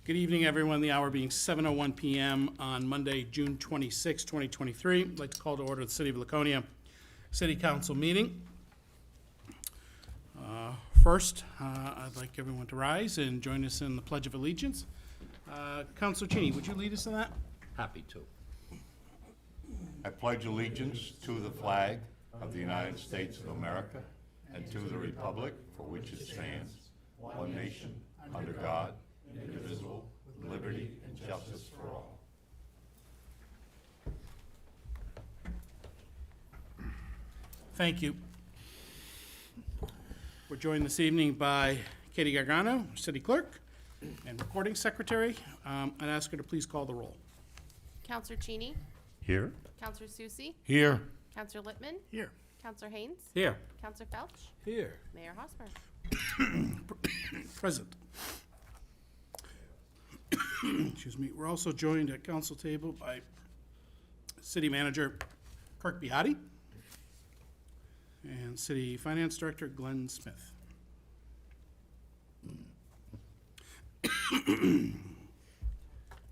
Good evening, everyone. The hour being 7:01 p.m. on Monday, June 26, 2023. I'd like to call to order the City of Laconia City Council meeting. First, I'd like everyone to rise and join us in the Pledge of Allegiance. Councilor Cheney, would you lead us in that? Happy to. I pledge allegiance to the flag of the United States of America and to the republic for which it stands, one nation, under God, indivisible, with liberty and justice for all. Thank you. We're joined this evening by Katie Gargano, City Clerk and Recording Secretary. I'd ask her to please call the roll. Counselor Cheney, Here? Counselor Susie, Here. Counselor Littman, Here. Counselor Haynes, Here. Counselor Felch, Here. Mayor Hosmer. Present. Excuse me. We're also joined at council table by City Manager Kirk Beatty and City Finance Director Glenn Smith.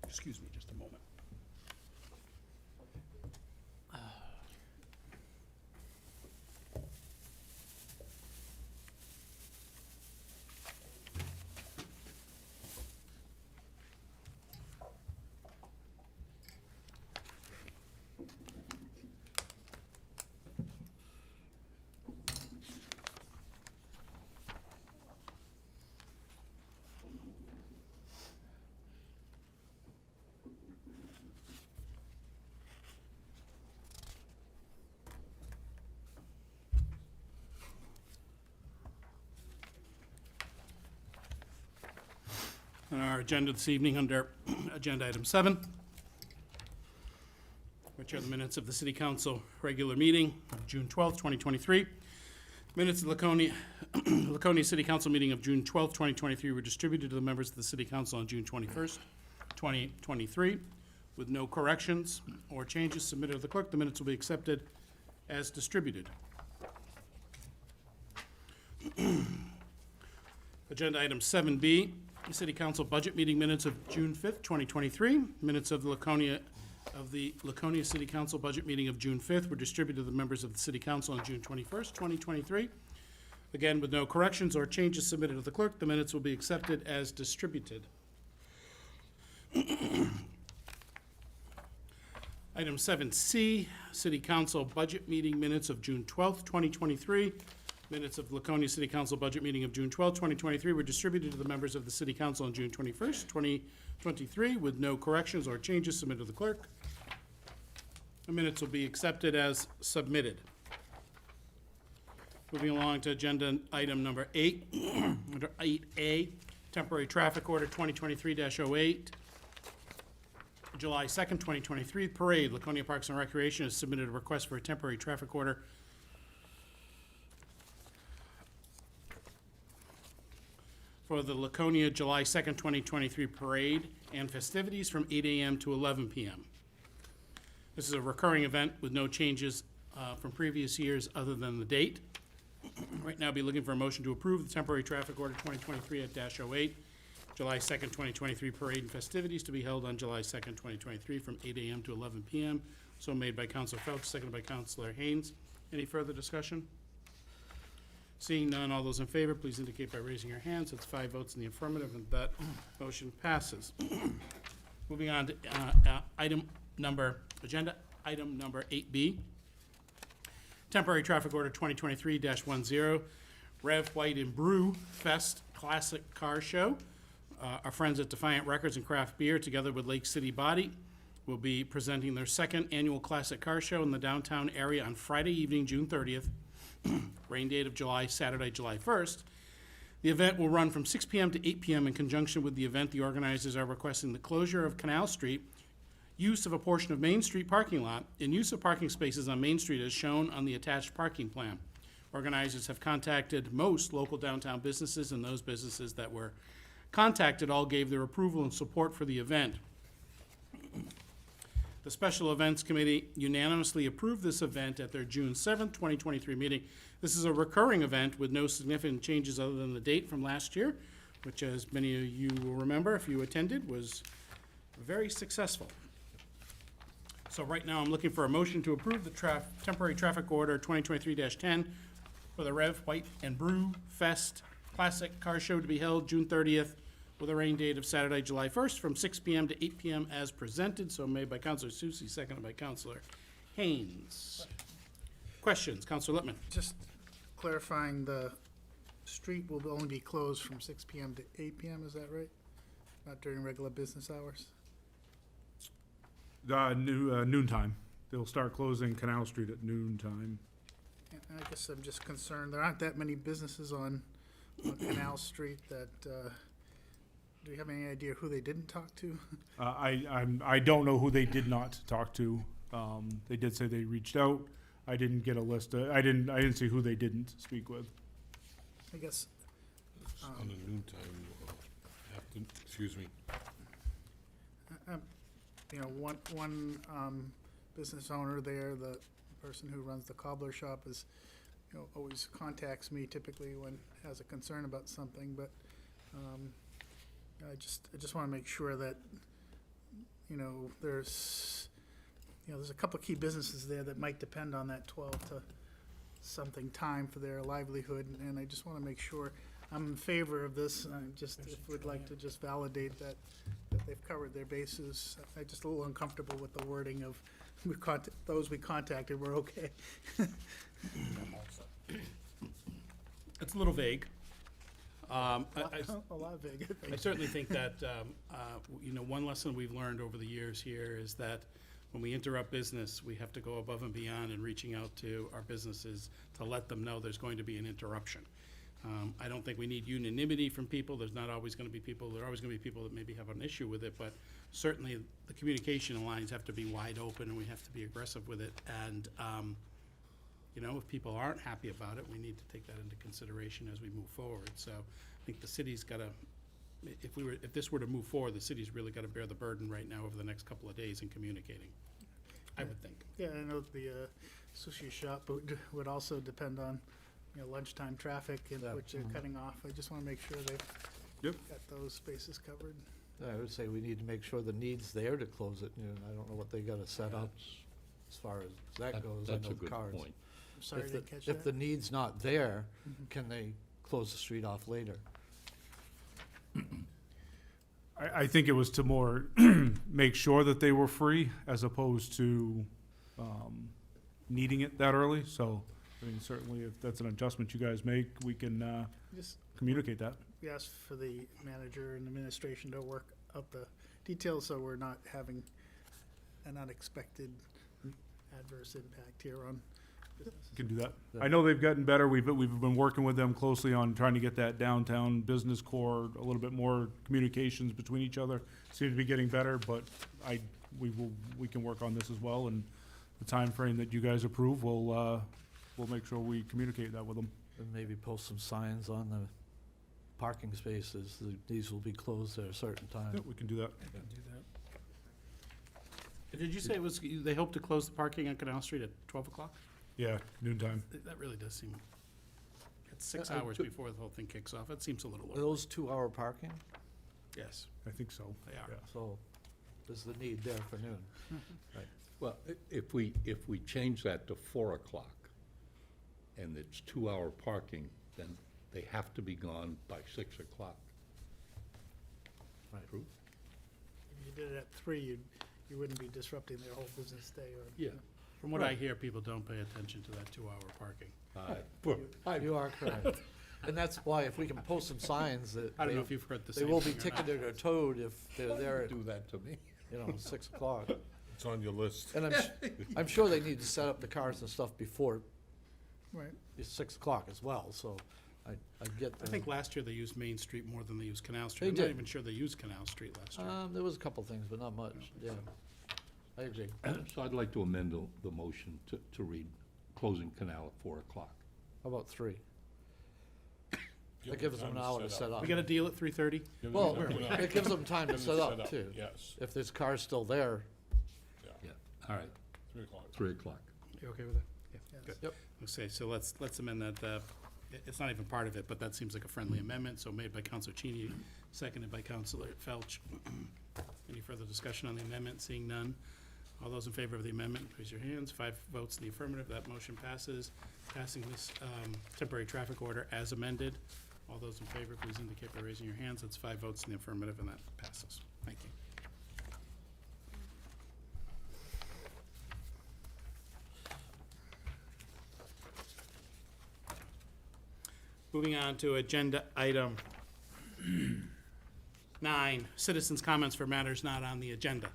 Excuse me just a moment. On our agenda this evening under agenda item 7, which are the minutes of the City Council regular meeting of June 12th, 2023. Minutes of Laconia City Council meeting of June 12th, 2023 were distributed to the members of the City Council on June 21st, 2023. With no corrections or changes submitted to the clerk, the minutes will be accepted as distributed. Agenda item 7B, City Council budget meeting minutes of June 5th, 2023. Minutes of the Laconia City Council budget meeting of June 5th were distributed to the members of the City Council on June 21st, 2023. Again, with no corrections or changes submitted to the clerk, the minutes will be accepted as distributed. Item 7C, City Council budget meeting minutes of June 12th, 2023. Minutes of Laconia City Council budget meeting of June 12, 2023 were distributed to the members of the City Council on June 21st, 2023 with no corrections or changes submitted to the clerk. The minutes will be accepted as submitted. Moving along to agenda item number 8, under 8A, temporary traffic order 2023-08. July 2nd, 2023, parade. Laconia Parks and Recreation has submitted a request for a temporary traffic order for the Laconia July 2nd, 2023 parade and festivities from 8 a.m. to 11 p.m. This is a recurring event with no changes from previous years other than the date. Right now, I'll be looking for a motion to approve the temporary traffic order 2023-08, July 2nd, 2023 parade and festivities to be held on July 2nd, 2023 from 8 a.m. to 11 p.m. So made by Councilor Felch, seconded by Councilor Haynes. Any further discussion? Seeing none, all those in favor, please indicate by raising your hands. That's 5 votes in the affirmative, and that motion passes. Moving on to agenda item number 8B. Temporary traffic order 2023-10, Rev White and Brew Fest Classic Car Show. Our friends at Defiant Records and Craft Beer, together with Lake City Body, will be presenting their second annual classic car show in the downtown area on Friday evening, June 30th. Rain date of Saturday, July 1st. The event will run from 6 p.m. to 8 p.m. In conjunction with the event, the organizers are requesting the closure of Canal Street, use of a portion of Main Street parking lot, and use of parking spaces on Main Street as shown on the attached parking plan. Organizers have contacted most local downtown businesses, and those businesses that were contacted all gave their approval and support for the event. The Special Events Committee unanimously approved this event at their June 7th, 2023 meeting. This is a recurring event with no significant changes other than the date from last year. which, as many of you will remember, if you attended, was very successful. So right now, I'm looking for a motion to approve the temporary traffic order 2023-10 for the Rev White and Brew Fest Classic Car Show to be held June 30th with a rain date of Saturday, July 1st, from 6 PM to 8 PM as presented. So made by Counselor Susie, seconded by Counselor Haynes. Questions? Counselor Littman? Just clarifying, the street will only be closed from 6 PM to 8 PM, is that right? Not during regular business hours? Noontime. They'll start closing Canal Street at noontime. And I guess I'm just concerned, there aren't that many businesses on Canal Street that, do you have any idea who they didn't talk to? I don't know who they did not talk to. They did say they reached out. I didn't get a list. I didn't see who they didn't speak with. I guess, On the noontime, excuse me. you know, one business owner there, the person who runs the cobbler shop is, you know, always contacts me typically when has a concern about something, but I just want to make sure that, you know, there's a couple of key businesses there that might depend on that 12 to something time for their livelihood, and I just want to make sure I'm in favor of this. I just would like to just validate that they've covered their bases. I'm just a little uncomfortable with the wording of those we contacted were okay. It's a little vague. I A lot of vague. I certainly think that, you know, one lesson we've learned over the years here is that when we interrupt business, we have to go above and beyond in reaching out to our businesses to let them know there's going to be an interruption. I don't think we need unanimity from people. There's not always gonna be people, there are always gonna be people that maybe have an issue with it, but certainly the communication lines have to be wide open and we have to be aggressive with it. And, you know, if people aren't happy about it, we need to take that into consideration as we move forward. So I think the city's gotta, if this were to move forward, the city's really gotta bear the burden right now over the next couple of days in communicating, I would think. Yeah, I know the sushi shop would also depend on, you know, lunchtime traffic, which they're cutting off. I just want to make sure they've Yep. got those spaces covered. I would say we need to make sure the need's there to close it, and I don't know what they gotta set up as far as that goes. I That's know a the good cars. point. I'm sorry, I If didn't the, catch if the that. need's not there, Mhm. can they close the street off later? I think it was to more make sure that they were free as opposed to needing it that early. So, I mean, certainly if that's an adjustment you guys make, we can Just, communicate that. we asked for the manager and administration to work out the details, so we're not having an unexpected adverse impact here on business. Can do that. Yeah. I know they've gotten better. We've been working with them closely on trying to get that downtown business core, a little bit more communications between each other. Seem to be getting better, but we can work on this as well, and the time frame that you guys approve, we'll make sure we communicate that with them. And maybe post some signs on the parking spaces, these will be closed at a certain time. Yeah, we can do that. Did you say it was, they hope to close the parking on Canal Street at 12 o'clock? Yeah, noontime. That really does seem, it's 6 Yeah, I hours could- before the whole thing kicks off. It seems a little Are early. those 2-hour parking? Yes, I think so. they are. Yeah. So there's the need there for noon. Well, if we change that to 4 o'clock, and it's 2-hour parking, then they have to be gone by 6 o'clock. Right. True? If you did it at 3, you wouldn't be disrupting their whole business day or. Yeah. From what I hear, people don't pay attention to that 2-hour parking. You are correct. And that's why if we can post some signs that I don't know they if you've heard the they same will be thing or not. ticketed or towed if they're there at, Do that to me. 6 o'clock. It's on your list. And I'm sure they need to set up the cars and stuff before Right. it's 6 o'clock as well, so I get I the. think last year they used Main Street more than they used Canal Street. They I'm not did. even sure they used Canal Street last year. There was a couple things, but not much, yeah. I agree. So I'd like to amend the motion to read closing canal at 4 o'clock. How about 3? That gives them an hour to set up. We got a deal at 3:30? Well, it gives them time to set up too. Yes, If there's cars still there, Yeah, all right, 3 o'clock. 3 o'clock. You okay with that? Yeah, Yes. good. Yep. Okay, so let's amend that, it's not even part of it, but that seems like a friendly amendment, so made by Counselor Cheney, seconded by Counselor Felch. Any further discussion on the amendment? Seeing none. All those in favor of the amendment, raise your hands. 5 votes in the affirmative, that motion passes. Passing this temporary traffic order as amended. All those in favor, please indicate by raising your hands. That's 5 votes in the affirmative, and that passes. Thank you. Moving on to agenda item 9, citizens' comments for matters not on the agenda.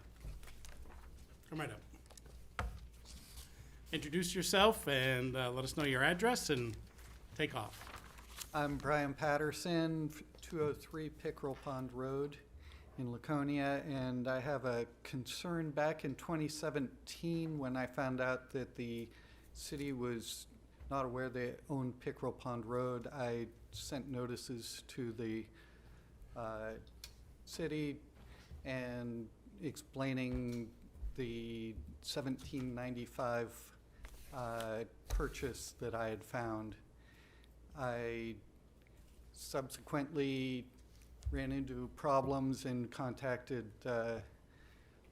Come right up. Introduce yourself and let us know your address and take off. I'm Brian Patterson, 203 Pickerel Pond Road in Laconia, and I have a concern. Back in 2017, when I found out that the city was not aware they owned Pickerel Pond Road, I sent notices to the city and explaining the 1795 purchase that I had found. I subsequently ran into problems and contacted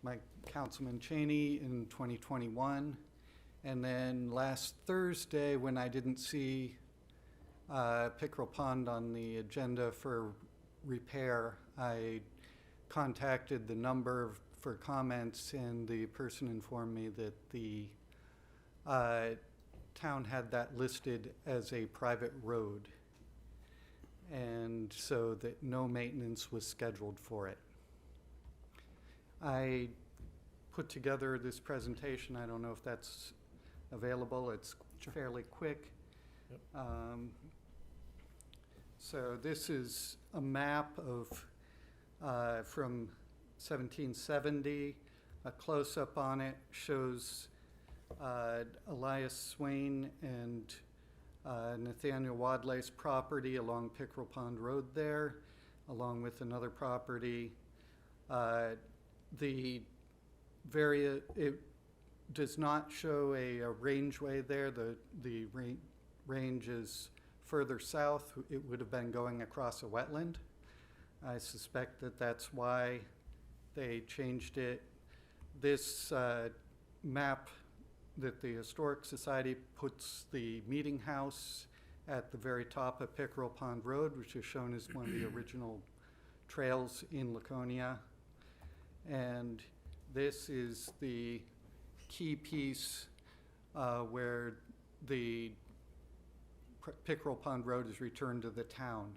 my Councilman Cheney in 2021. And then last Thursday, when I didn't see Pickerel Pond on the agenda for repair, I contacted the number for comments, and the person informed me that the town had that listed as a private road, and so that no maintenance was scheduled for it. I put together this presentation. I don't know if that's available. It's fairly quick. So this is a map of from 1770. A close-up on it shows Elias Swain and Nathaniel Wadley's property along Pickerel Pond Road there, along with another property. It does not show a rangeway there. The range is further south. It would have been going across a wetland. I suspect that that's why they changed it. This map that the Historic Society puts the meeting house at the very top of Pickerel Pond Road, which is shown as one of the original trails in Laconia. And this is the key piece where the Pickerel Pond Road is returned to the town.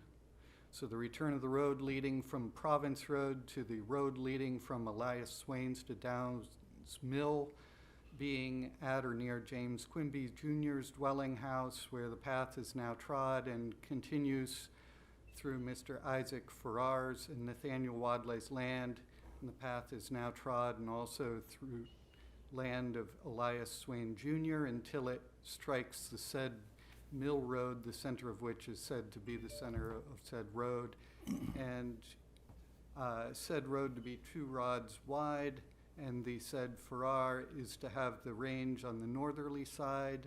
So the return of the road leading from Province Road to the road leading from Elias Swain's to Downs Mill, being at or near James Quimby Jr.'s dwelling house, where the path is now trod and continues through Mr. Isaac Farrar's and Nathaniel Wadley's land, and the path is now trod, and also through land of Elias Swain Jr. until it strikes the said Mill Road, the center of which is said to be the center of said road, and said road to be 2 rods wide, and the said Farrar is to have the range on the northerly side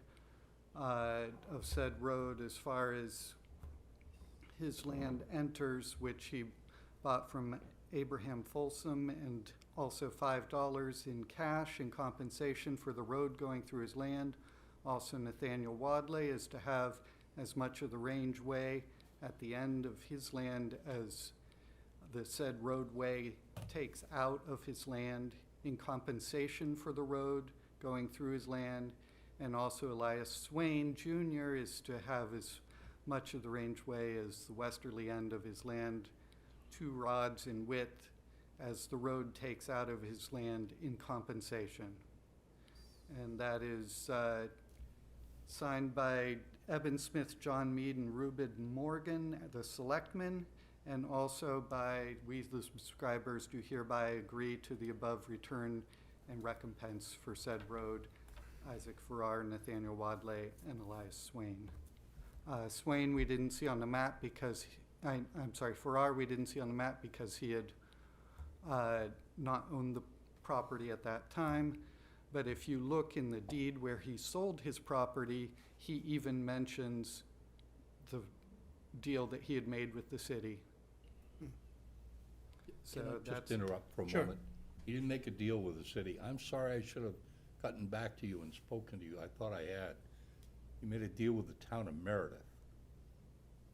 of said road as far as his land enters, which he bought from Abraham Folsom, and also $5 in cash in compensation for the road going through his land. Also, Nathaniel Wadley is to have as much of the rangeway at the end of his land as the said roadway takes out of his land in compensation for the road going through his land. And also Elias Swain Jr. is to have as much of the rangeway as the westerly end of his land, 2 rods in width, as the road takes out of his land in compensation. And that is signed by Eben Smith, John Mead, and Reuben Morgan, the selectmen, and also by we, the subscribers, do hereby agree to the above return and recompense for said road, Isaac Farrar, Nathaniel Wadley, and Elias Swain. Swain we didn't see on the map because, Farrar we didn't see on the map because he had not owned the property at that time. But if you look in the deed where he sold his property, he even mentions the deal that he had made with the city. So Can I that's, just interrupt for a Sure. moment? He didn't make a deal with the city. I'm sorry, I should have gotten back to you and spoken to you. I thought I had. He made a deal with the town of Meredith.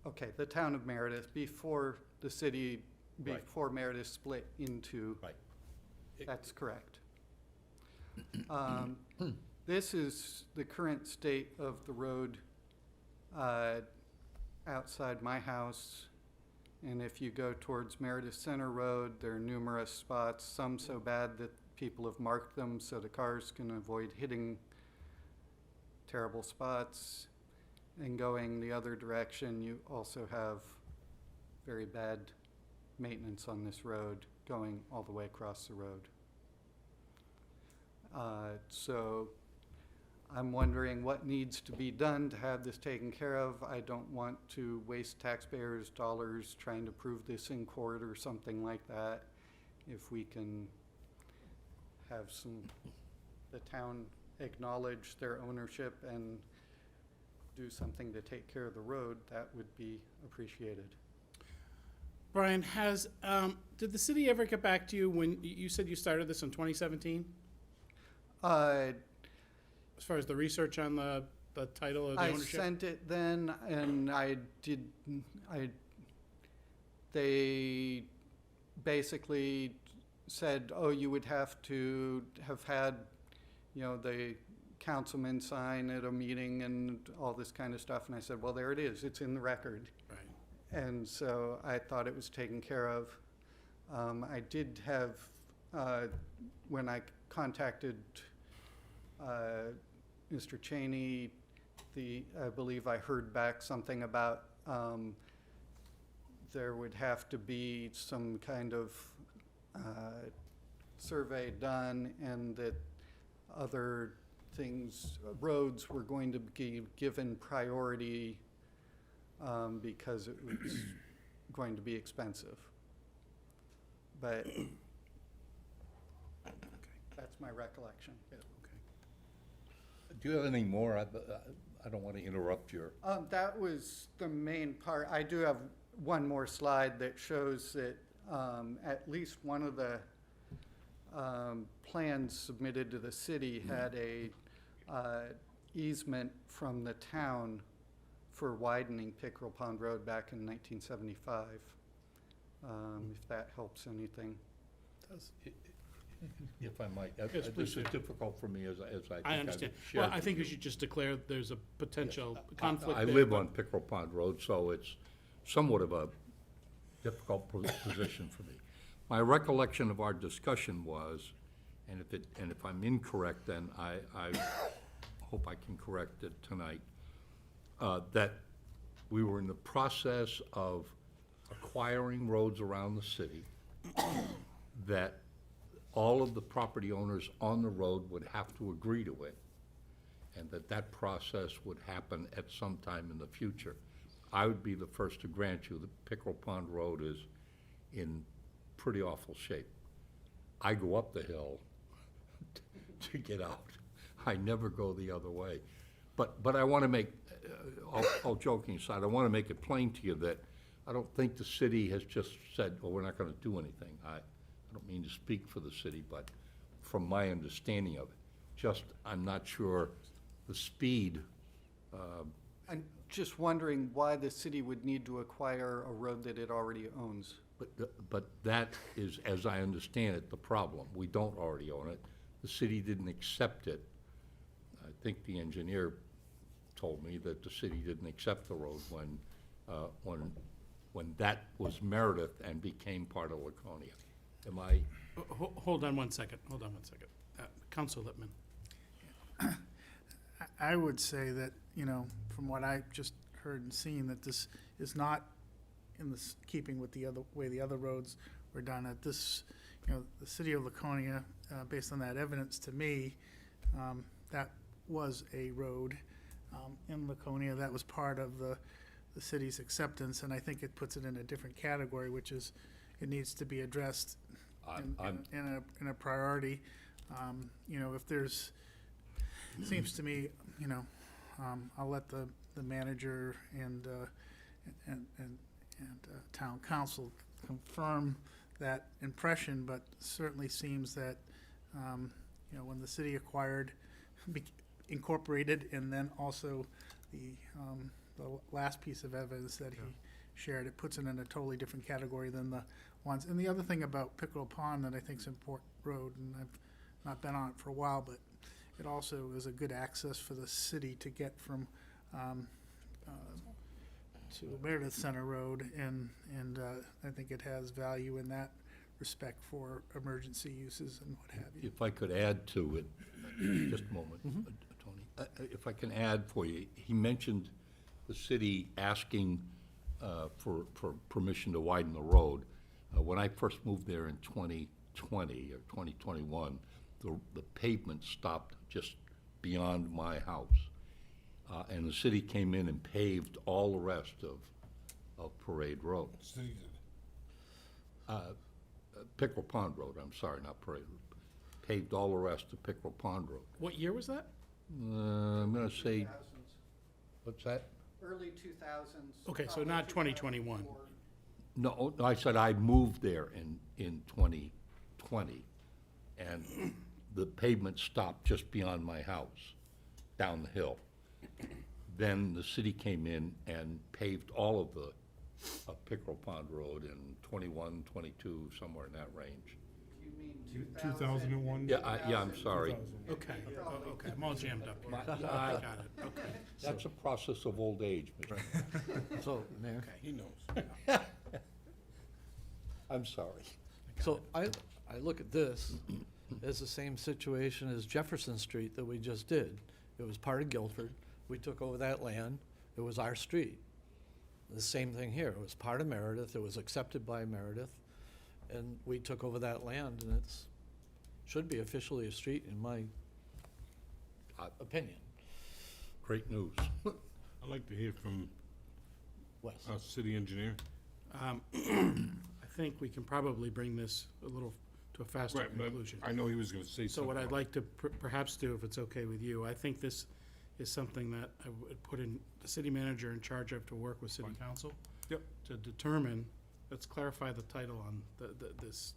okay, the town of Meredith, before the city, Right. before Meredith split into. Right. That's correct. This is the current state of the road outside my house. And if you go towards Meredith Center Road, there are numerous spots, some so bad that people have marked them so the cars can avoid hitting terrible spots. And going the other direction, you also have very bad maintenance on this road going all the way across the road. So I'm wondering what needs to be done to have this taken care of. I don't want to waste taxpayers' dollars trying to prove this in court or something like that. If we can have the town acknowledge their ownership and do something to take care of the road, that would be appreciated. Brian, did the city ever get back to you when, you said you started this in 2017? Uh, As far as the research on the title or the I ownership? sent it then, and they basically said, oh, you would have to have had, the councilman sign at a meeting and all this kind of stuff. And I said, well, there it is. It's in the record. Right. And so I thought it was taken care of. I did have, when I contacted Mr. Cheney, I believe I heard back something about there would have to be some kind of survey done, and that other things, roads were going to be given priority because it was going to be expensive. But that's my recollection. Do you have any more? I don't want to interrupt your, That was the main part. I do have one more slide that shows that at least one of the plans submitted to the city had a easement from the town for widening Pickerel Pond Road back in 1975, if that helps anything. if I might. Yes, This please is do. difficult for me as I think I I've understand. shared Well, I with think we you. should just declare there's a potential Yes, conflict I there, live but- on Pickerel Pond Road, so it's somewhat of a difficult position for me. My recollection of our discussion was, and if I'm incorrect, then I hope I can correct it tonight, that we were in the process of acquiring roads around the city, that all of the property owners on the road would have to agree to it, and that process would happen at some time in the future. I would be the first to grant you that Pickerel Pond Road is in pretty awful shape. I go up the hill to get out. I never go the other way. But I want to make, all joking aside, I want to make it plain to you that I don't think the city has just said, well, we're not going to do anything. I don't mean to speak for the city, but from my understanding of it, I'm not sure the speed. I'm just wondering why the city would need to acquire a road that it already owns. But that is, as I understand it, the problem. We don't already own it. The city didn't accept it. I think the engineer told me that the city didn't accept the road when that was Meredith and became part of Laconia. Am I? Hold on one second. Council Lippman. I would say that, from what I just heard and seen, that this is not in keeping with the way the other roads were done. At this, the city of Laconia, based on that evidence to me, that was a road in Laconia. That was part of the city's acceptance, and I think it puts it in a different category, which is it needs to be addressed in a priority. If there's, it seems to me, I'll let the manager and town council confirm that impression, but certainly seems that, when the city acquired, incorporated, and then also the last piece of evidence that he shared, it puts it in a totally different category than the ones. And the other thing about Pickerel Pond that I think is important road, and I've not been on it for a while, but it also is a good access for the city to get from to Meredith Center Road, and I think it has value in that respect for emergency uses and what have you. If I could add to it, just a moment, Tony. If I can add for you, he mentioned the city asking for permission to widen the road. When I first moved there in 2020 or 2021, the pavement stopped just beyond my house. And the city came in and paved all the rest of Parade Road. Pickerel Pond Road, I'm sorry, not Parade Road. Paved all the rest of Pickerel Pond Road. What year was that? I'm gonna say, what's that? Early 2000s. Okay, so not 2021. No, I said I moved there in 2020, and the pavement stopped just beyond my house, down the hill. Then the city came in and paved all of the Pickerel Pond Road in 21, 22, somewhere in that range. You mean 2001? Yeah, I'm sorry. Okay, okay, I'm all jammed up here. My- I got it, okay. That's a process of old age, Mr. So, Mayor, He knows. I'm sorry. so I look at this as the same situation as Jefferson Street that we just did. It was part of Guilford. We took over that land. It was our street. The same thing here. It was part of Meredith. It was accepted by Meredith. And we took over that land, and should be officially a street in my opinion. Great news. I'd like to hear from Wes? our city engineer. I think we can probably bring this a little to a faster Right, but conclusion. I know he was gonna say So something. what I'd like to perhaps do, if it's okay with you, I think this is something that I would put in the city manager in charge of to work with city council. Yep. To determine, let's clarify the title on this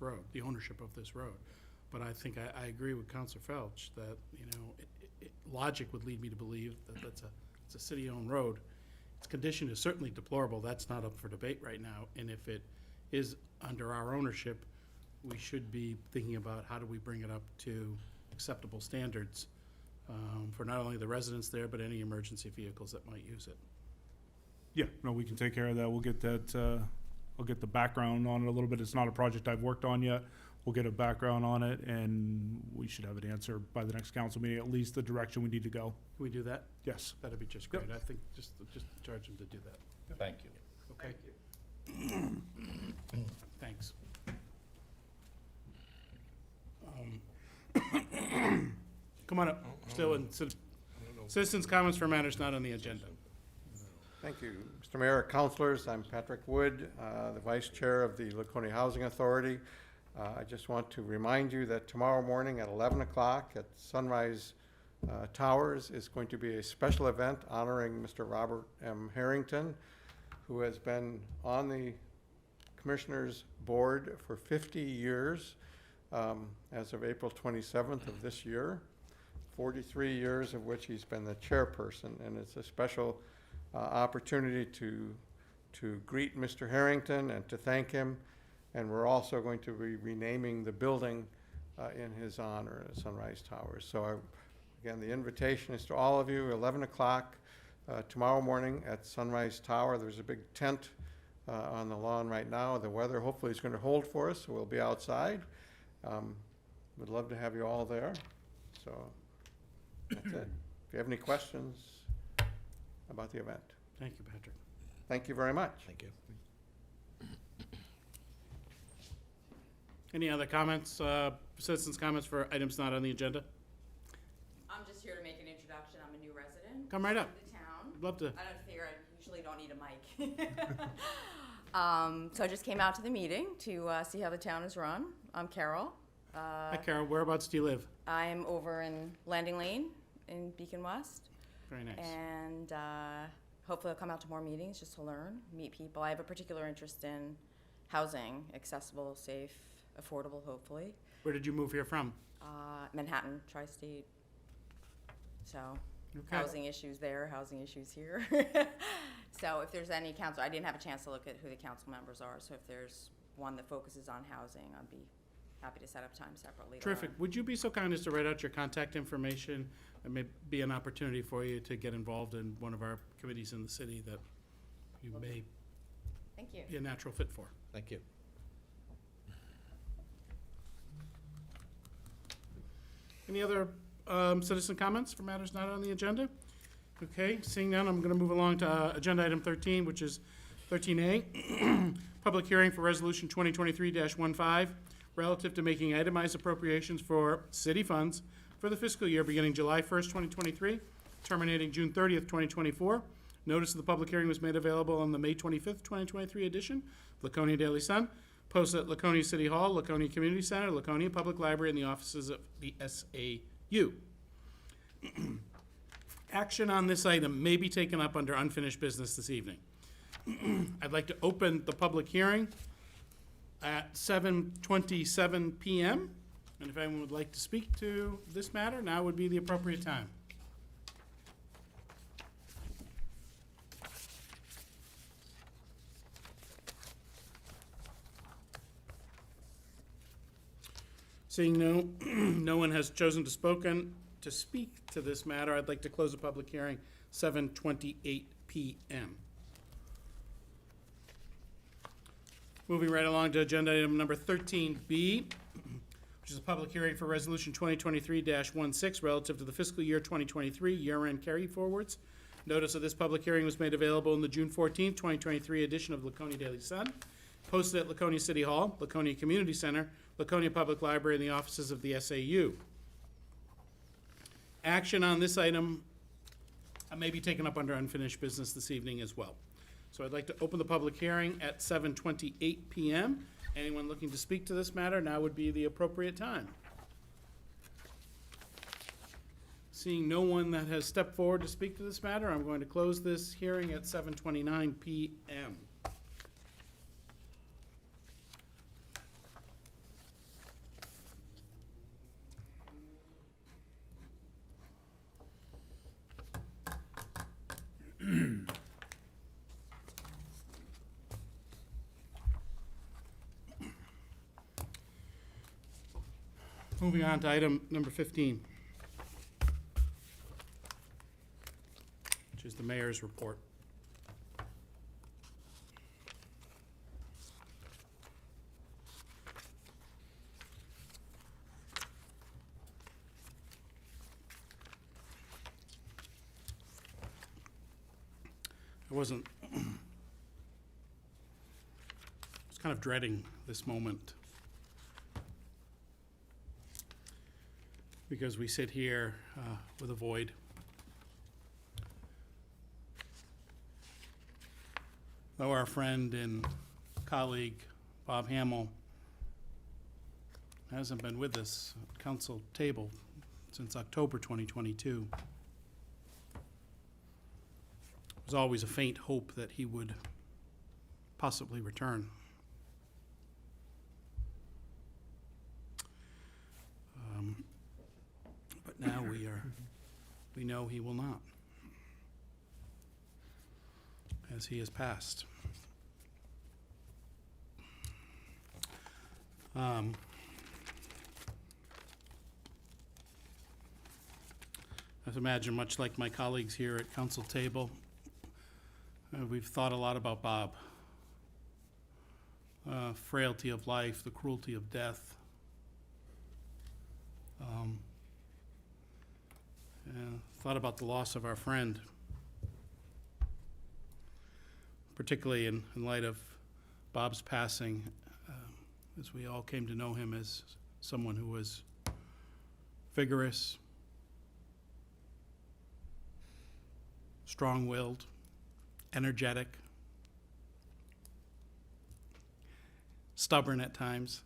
road, the ownership of this road. But I think I agree with Counselor Felch that, logic would lead me to believe that it's a city-owned road. Its condition is certainly deplorable, that's not up for debate right now, and if it is under our ownership, we should be thinking about how do we bring it up to acceptable standards for not only the residents there, but any emergency vehicles that might use it. Yeah, no, we can take care of that. We'll get that, I'll get the background on it a little bit. It's not a project I've worked on yet. We'll get a background on it, and we should have an answer by the next council meeting, at least the direction we need to go. Can we do that? Yes. That'd be just great. I think just charge them to do that. Thank you. Okay? Thanks. Come on up. Still in citizens' comments for matters not on the agenda. Thank you. Mr. Mayor, councilors, I'm Patrick Wood, the Vice Chair of the Laconia Housing Authority. I just want to remind you that tomorrow morning at 11 o'clock at Sunrise Towers is going to be a special event honoring Mr. Robert M. Harrington, who has been on the Commissioners Board for 50 years as of April 27th of this year, 43 years of which he's been the chairperson, and it's a special opportunity to greet Mr. Harrington and to thank him. And we're also going to be renaming the building in his honor at Sunrise Towers. So again, the invitation is to all of you, 11 o'clock tomorrow morning at Sunrise Tower. There's a big tent on the lawn right now. The weather hopefully is going to hold for us, so we'll be outside. Would love to have you all there. So that's it. If you have any questions about the event. Thank you, Patrick. Thank you very much. Thank you. Any other comments, citizens' comments for items not on the agenda? I'm just here to make an introduction. I'm a new resident. Come right up. To the town. Love to. I don't figure I usually don't need a mic. So I just came out to the meeting to see how the town is run. I'm Carol. Hi, Carol. Whereabouts do you live? I'm over in Landing Lane in Beacon West. Very nice. And hopefully I'll come out to more meetings just to learn, meet people. I have a particular interest in housing, accessible, safe, affordable, hopefully. Where did you move here from? Manhattan, tri-state. So, Okay. housing issues there, housing issues here. So if there's any council, I didn't have a chance to look at who the council members are, so if there's one that focuses on housing, I'd be happy to set up time separately. to Terrific. learn. Would you be so kind as to write out your contact information? It may be an opportunity for you to get involved in one of our committees in the city that you may Thank you. be a natural fit for. Thank you. Any other citizen comments for matters not on the agenda? Okay, seeing none, I'm going to move along to agenda item 13, which is 13A, public hearing for resolution 2023-15, relative to making itemized appropriations for city funds for the fiscal year beginning July 1st, 2023, terminating June 30th, 2024. Notice of the public hearing was made available on the May 25th, 2023 edition of Laconia Daily Sun, posted at Laconia City Hall, Laconia Community Center, Laconia Public Library, and the offices of the SAU. Action on this item may be taken up under unfinished business this evening. I'd like to open the public hearing at 7:27 PM. And if anyone would like to speak to this matter, now would be the appropriate time. Seeing no one has chosen to speak to this matter, I'd like to close the public hearing 7:28 PM. Moving right along to agenda item number 13B, which is a public hearing for resolution 2023-16 relative to the fiscal year 2023 year-end carry forwards. Notice of this public hearing was made available in the June 14th, 2023 edition of Laconia Daily Sun, posted at Laconia City Hall, Laconia Community Center, Laconia Public Library, and the offices of the SAU. Action on this item may be taken up under unfinished business this evening as well. So I'd like to open the public hearing at 7:28 PM. Anyone looking to speak to this matter, now would be the appropriate time. Seeing no one that has stepped forward to speak to this matter, I'm going to close this hearing at 7:29 PM. Moving on to item number 15, which is the mayor's report. I was kind of dreading this moment, because we sit here with a void. Though our friend and colleague, Bob Hamill, hasn't been with us at council table since October 2022. There's always a faint hope that he would possibly return. But now we know he will not, as he has passed. I imagine, much like my colleagues here at council table, we've thought a lot about Bob. Frailty of life, the cruelty of death. Thought about the loss of our friend, particularly in light of Bob's passing, as we all came to know him as someone who was vigorous, strong-willed, energetic, stubborn at times,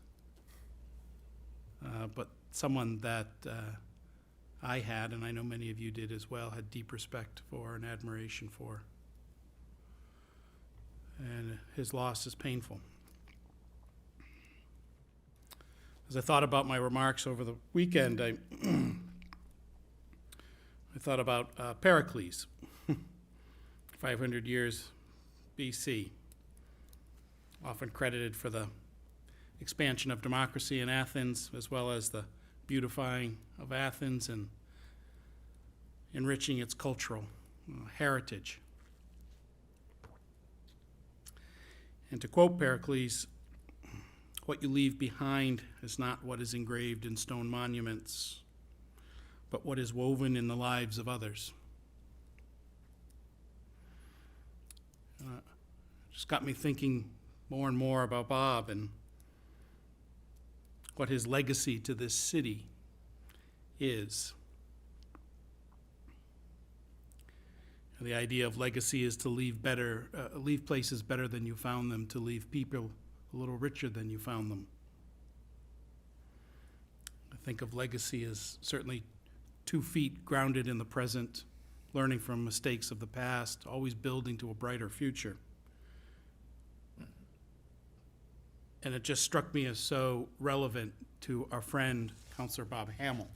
but someone that I had, and I know many of you did as well, had deep respect for and admiration for. and his loss is painful. As I thought about my remarks over the weekend, I thought about Pericles, 500 years BC, often credited for the expansion of democracy in Athens, as well as the beautifying of Athens and enriching its cultural heritage. And to quote Pericles, what you leave behind is not what is engraved in stone monuments, but what is woven in the lives of others. Just got me thinking more and more about Bob and what his legacy to this city is. The idea of legacy is to leave places better than you found them, to leave people a little richer than you found them. I think of legacy as certainly 2 feet grounded in the present, learning from mistakes of the past, always building to a brighter future. And it just struck me as so relevant to our friend, Councilor Bob Hamill.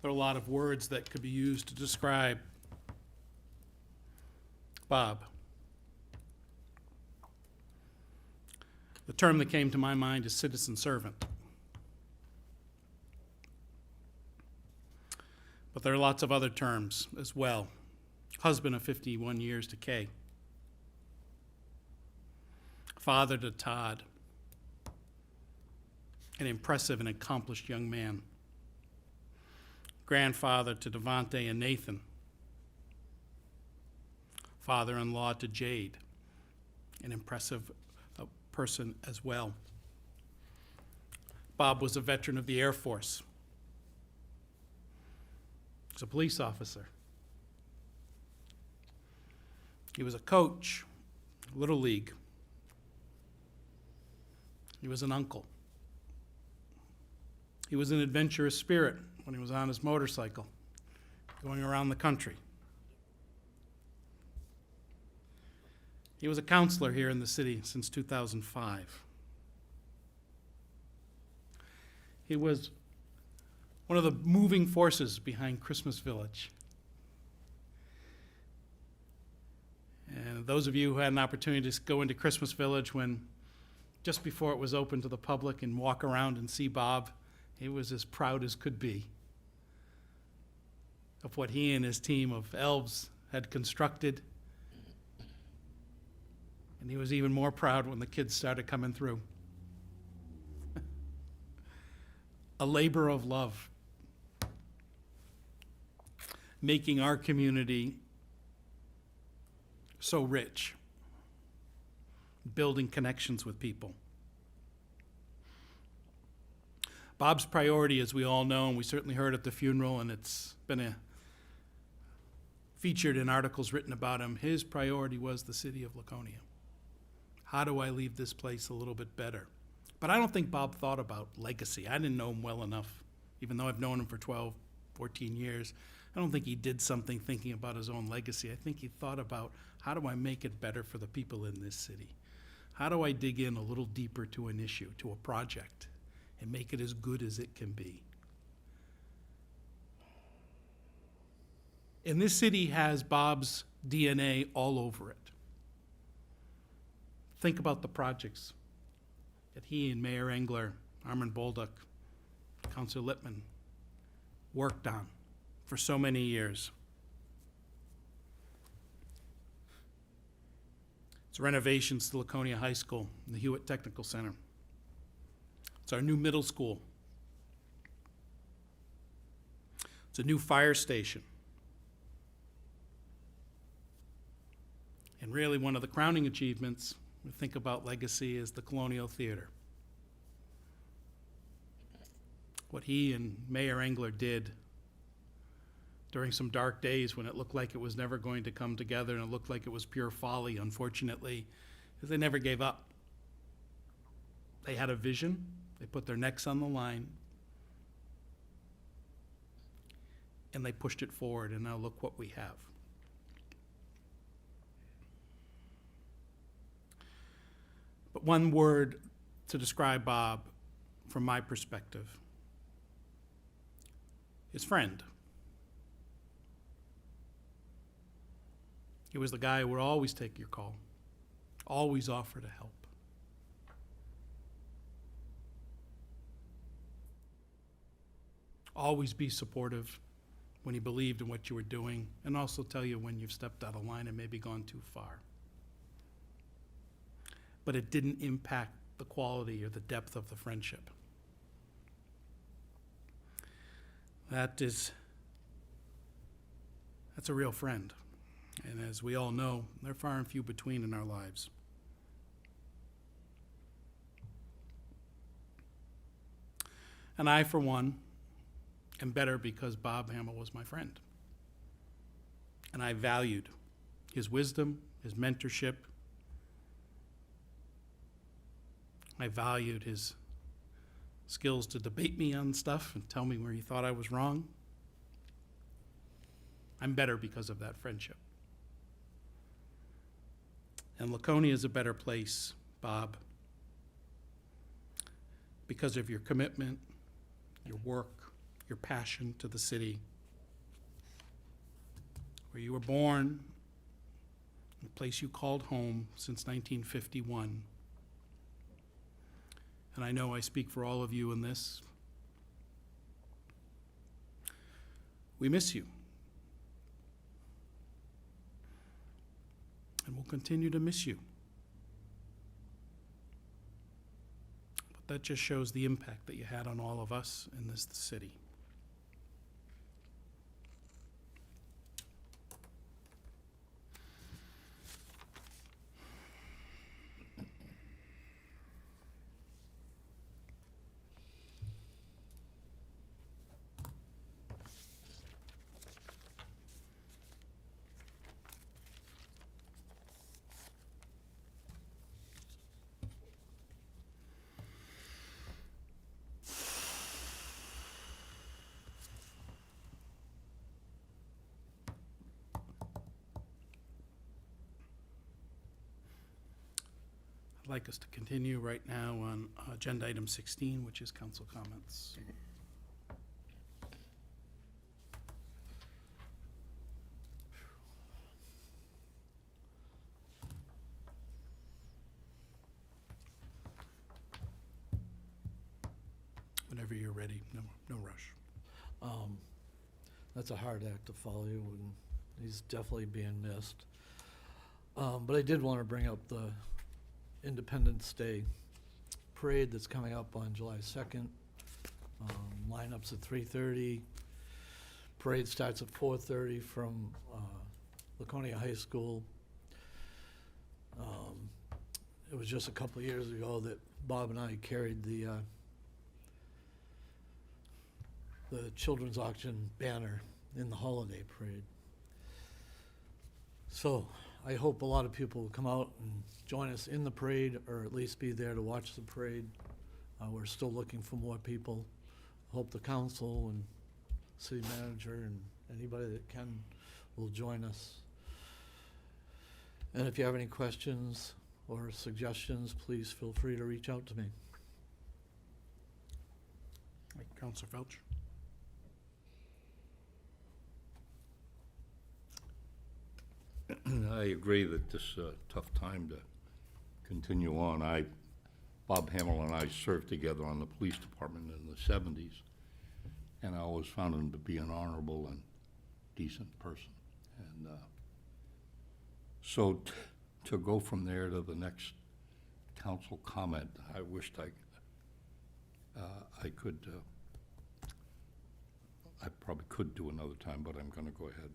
There are a lot of words that could be used to describe Bob. The term that came to my mind is citizen servant. But there are lots of other terms as well. Husband of 51 years to Kay. Father to Todd. An impressive and accomplished young man. Grandfather to Devontae and Nathan. Father-in-law to Jade, an impressive person as well. Bob was a veteran of the Air Force. He was a police officer. He was a coach, Little League. He was an uncle. He was an adventurous spirit when he was on his motorcycle, going around the country. He was a counselor here in the city since 2005. He was one of the moving forces behind Christmas Village. And those of you who had an opportunity to go into Christmas Village just before it was open to the public and walk around and see Bob, he was as proud as could be of what he and his team of elves had constructed. And he was even more proud when the kids started coming through. A labor of love, making our community so rich, building connections with people. Bob's priority, as we all know, and we certainly heard at the funeral, and it's been featured in articles written about him, his priority was the city of Laconia. How do I leave this place a little bit better? But I don't think Bob thought about legacy. I didn't know him well enough, even though I've known him for 12, 14 years. I don't think he did something thinking about his own legacy. I think he thought about, how do I make it better for the people in this city? How do I dig in a little deeper to an issue, to a project, and make it as good as it can be? And this city has Bob's DNA all over it. Think about the projects that he and Mayor Engler, Armin Bolduc, Councilor Lippman worked on for so many years. It's renovations to Laconia High School and the Hewitt Technical Center. It's our new middle school. It's a new fire station. And really one of the crowning achievements, we think about legacy, is the Colonial Theater. What he and Mayor Engler did during some dark days when it looked like it was never going to come together and it looked like it was pure folly, unfortunately, is they never gave up. They had a vision, they put their necks on the line, and they pushed it forward, and now look what we have. But one word to describe Bob, from my perspective, is friend. He was the guy who would always take your call, always offer to help. Always be supportive when he believed in what you were doing, and also tell you when you've stepped out of line and maybe gone too far. But it didn't impact the quality or the depth of the friendship. That's a real friend. And as we all know, they're far and few between in our lives. And I, for one, am better because Bob Hamill was my friend. And I valued his wisdom, his mentorship. I valued his skills to debate me on stuff and tell me where he thought I was wrong. I'm better because of that friendship. And Laconia is a better place, Bob, because of your commitment, your work, your passion to the city, where you were born, the place you called home since 1951. And I know I speak for all of you in this. We miss you. And we'll continue to miss you. But that just shows the impact that you had on all of us in this city. I'd like us to continue right now on agenda item 16, which is council comments. Whenever you're ready, no rush. That's a hard act to follow, and he's definitely being missed. But I did want to bring up the Independence Day parade that's coming up on July 2nd. Lineups at 3:30. Parade starts at 4:30 from Laconia High School. It was just a couple of years ago that Bob and I carried the children's auction banner in the holiday parade. So I hope a lot of people will come out and join us in the parade, or at least be there to watch the parade. We're still looking for more people. Hope the council and city manager and anybody that can will join us. And if you have any questions or suggestions, please feel free to reach out to me. Councilor Felch? I agree that this is a tough time to continue on. Bob Hamill and I served together on the police department in the 70s, and I always found him to be an honorable and decent person. And so to go from there to the next council comment, I wished I could, I probably could do another time, but I'm going to go ahead.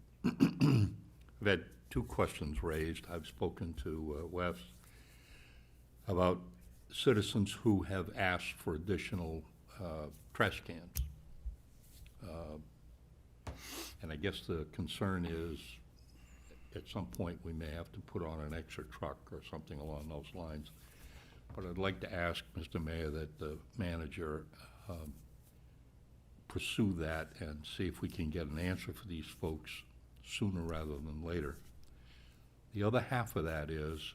I've had two questions raised. I've spoken to Wes about citizens who have asked for additional trash cans. And I guess the concern is, at some point, we may have to put on an extra truck or something along those lines. But I'd like to ask, Mr. Mayor, that the manager pursue that and see if we can get an answer for these folks sooner rather than later. The other half of that is,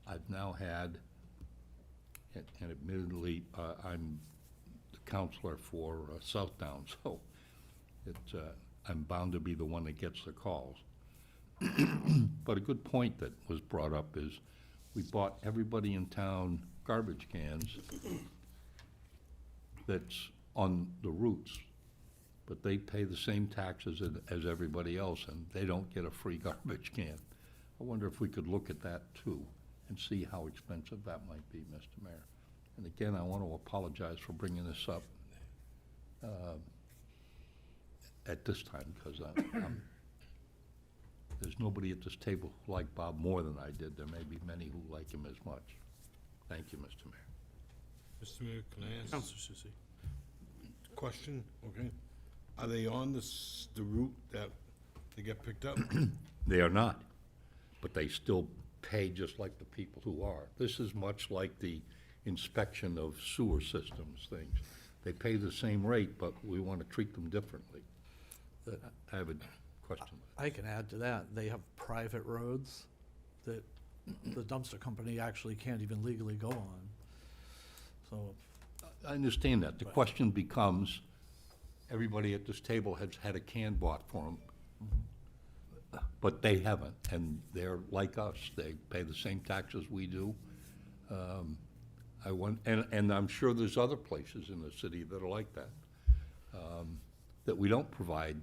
I've now had and admittedly, I'm the counselor for Southdown, so it's, I'm bound to be the one that gets the calls. But a good point that was brought up is, we bought everybody in town garbage cans that's on the routes, but they pay the same taxes as everybody else, and they don't get a free garbage can. I wonder if we could look at that too, and see how expensive that might be, Mr. Mayor. And again, I want to apologize for bringing this up at this time, because there's nobody at this table who liked Bob more than I did. There may be many who like him as much. Thank you, Mr. Mayor. Mr. Mayor, can I ask Counselor Susie. a question? Okay. Are they on the route that they get picked up? They are not, but they still pay just like the people who are. This is much like the inspection of sewer systems things. They pay the same rate, but we want to treat them differently. I have a question. I can add to that. They have private roads that the dumpster company actually can't even legally go on. So, I understand that. The question becomes, everybody at this table has had a can bought for them, but they haven't, and they're like us. They pay the same taxes we do. And I'm sure there's other places in the city that are like that, that we don't provide.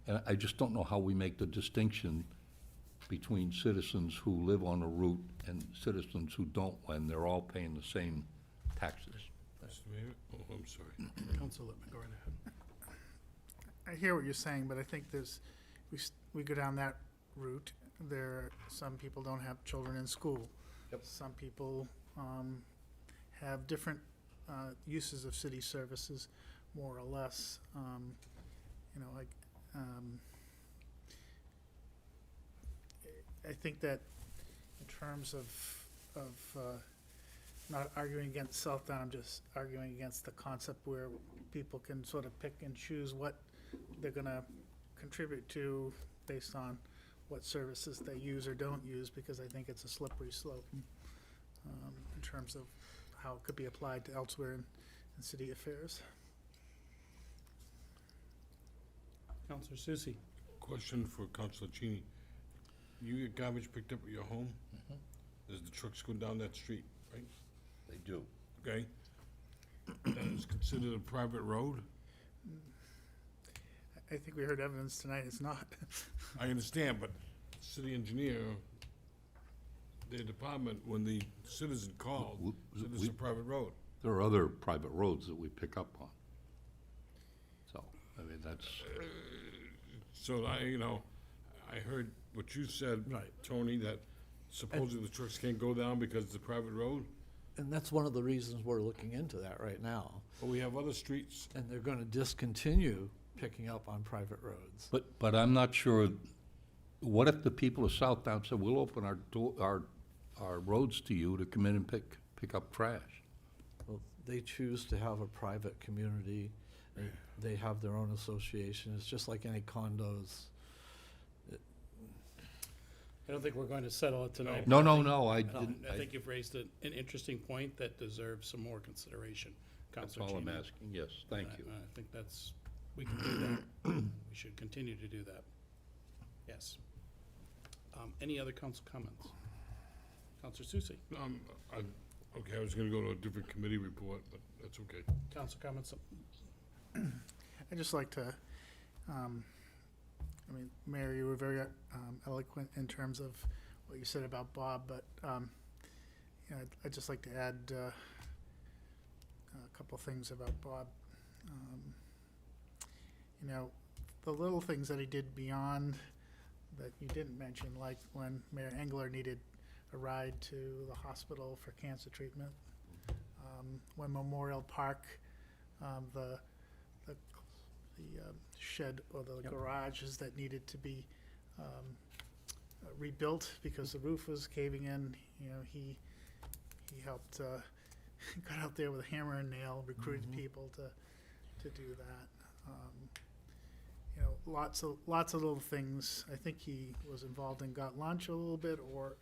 And I just don't know how we make the distinction between citizens who live on a route and citizens who don't, when they're all paying the same taxes. Mr. Mayor? Oh, I'm sorry. Counselor Littman, go right ahead. I hear what you're saying, but I think we go down that route. Some people don't have children in school. Yep. Some people have different uses of city services, more or less. I think that in terms of not arguing against Southdown, I'm just arguing against the concept where people can sort of pick and choose what they're gonna contribute to based on what services they use or don't use, because I think it's a slippery slope in terms of how it could be applied to elsewhere in city affairs. Counselor Susie. Question for Councilor Cheney. You get garbage picked up at your home? Does the trucks go down that street, right? They do. Okay? That is considered a private road? I think we heard evidence tonight it's not. I understand, but city engineer, their department, when the citizen called, said it's a private road. There are other private roads that we pick up on. So, I mean, that's, So I heard what you said, Right. Tony, that supposedly the trucks can't go down because it's a private road, and that's one of the reasons we're looking into that right now. but we have other streets. And they're gonna discontinue picking up on private roads. but I'm not sure, what if the people of Southdown said, we'll open our roads to you to come in and pick up trash? Well, they choose to have a private community. They have their own association. It's just like any condos. I don't think we're going to settle it tonight. No, I I didn't, think you've raised an interesting point that deserves some more consideration. that's Counselor all I'm Cheney. asking, yes, thank you. I think we can do that. We should continue to do that. Yes. Any other council comments? Counselor Susie. Okay, I was gonna go to a different committee report, but that's okay. Council comments? I'd just like to, Mayor, you were very eloquent in terms of what you said about Bob, but I'd just like to add a couple things about Bob. The little things that he did beyond that you didn't mention, like when Mayor Engler needed a ride to the hospital for cancer treatment, when Memorial Park, the shed or the garages that needed to be rebuilt because the roof was caving in. He helped, got out there with a hammer and nail, recruited people to do that. lots of little things. I think he was involved in Got Lunch a little bit, or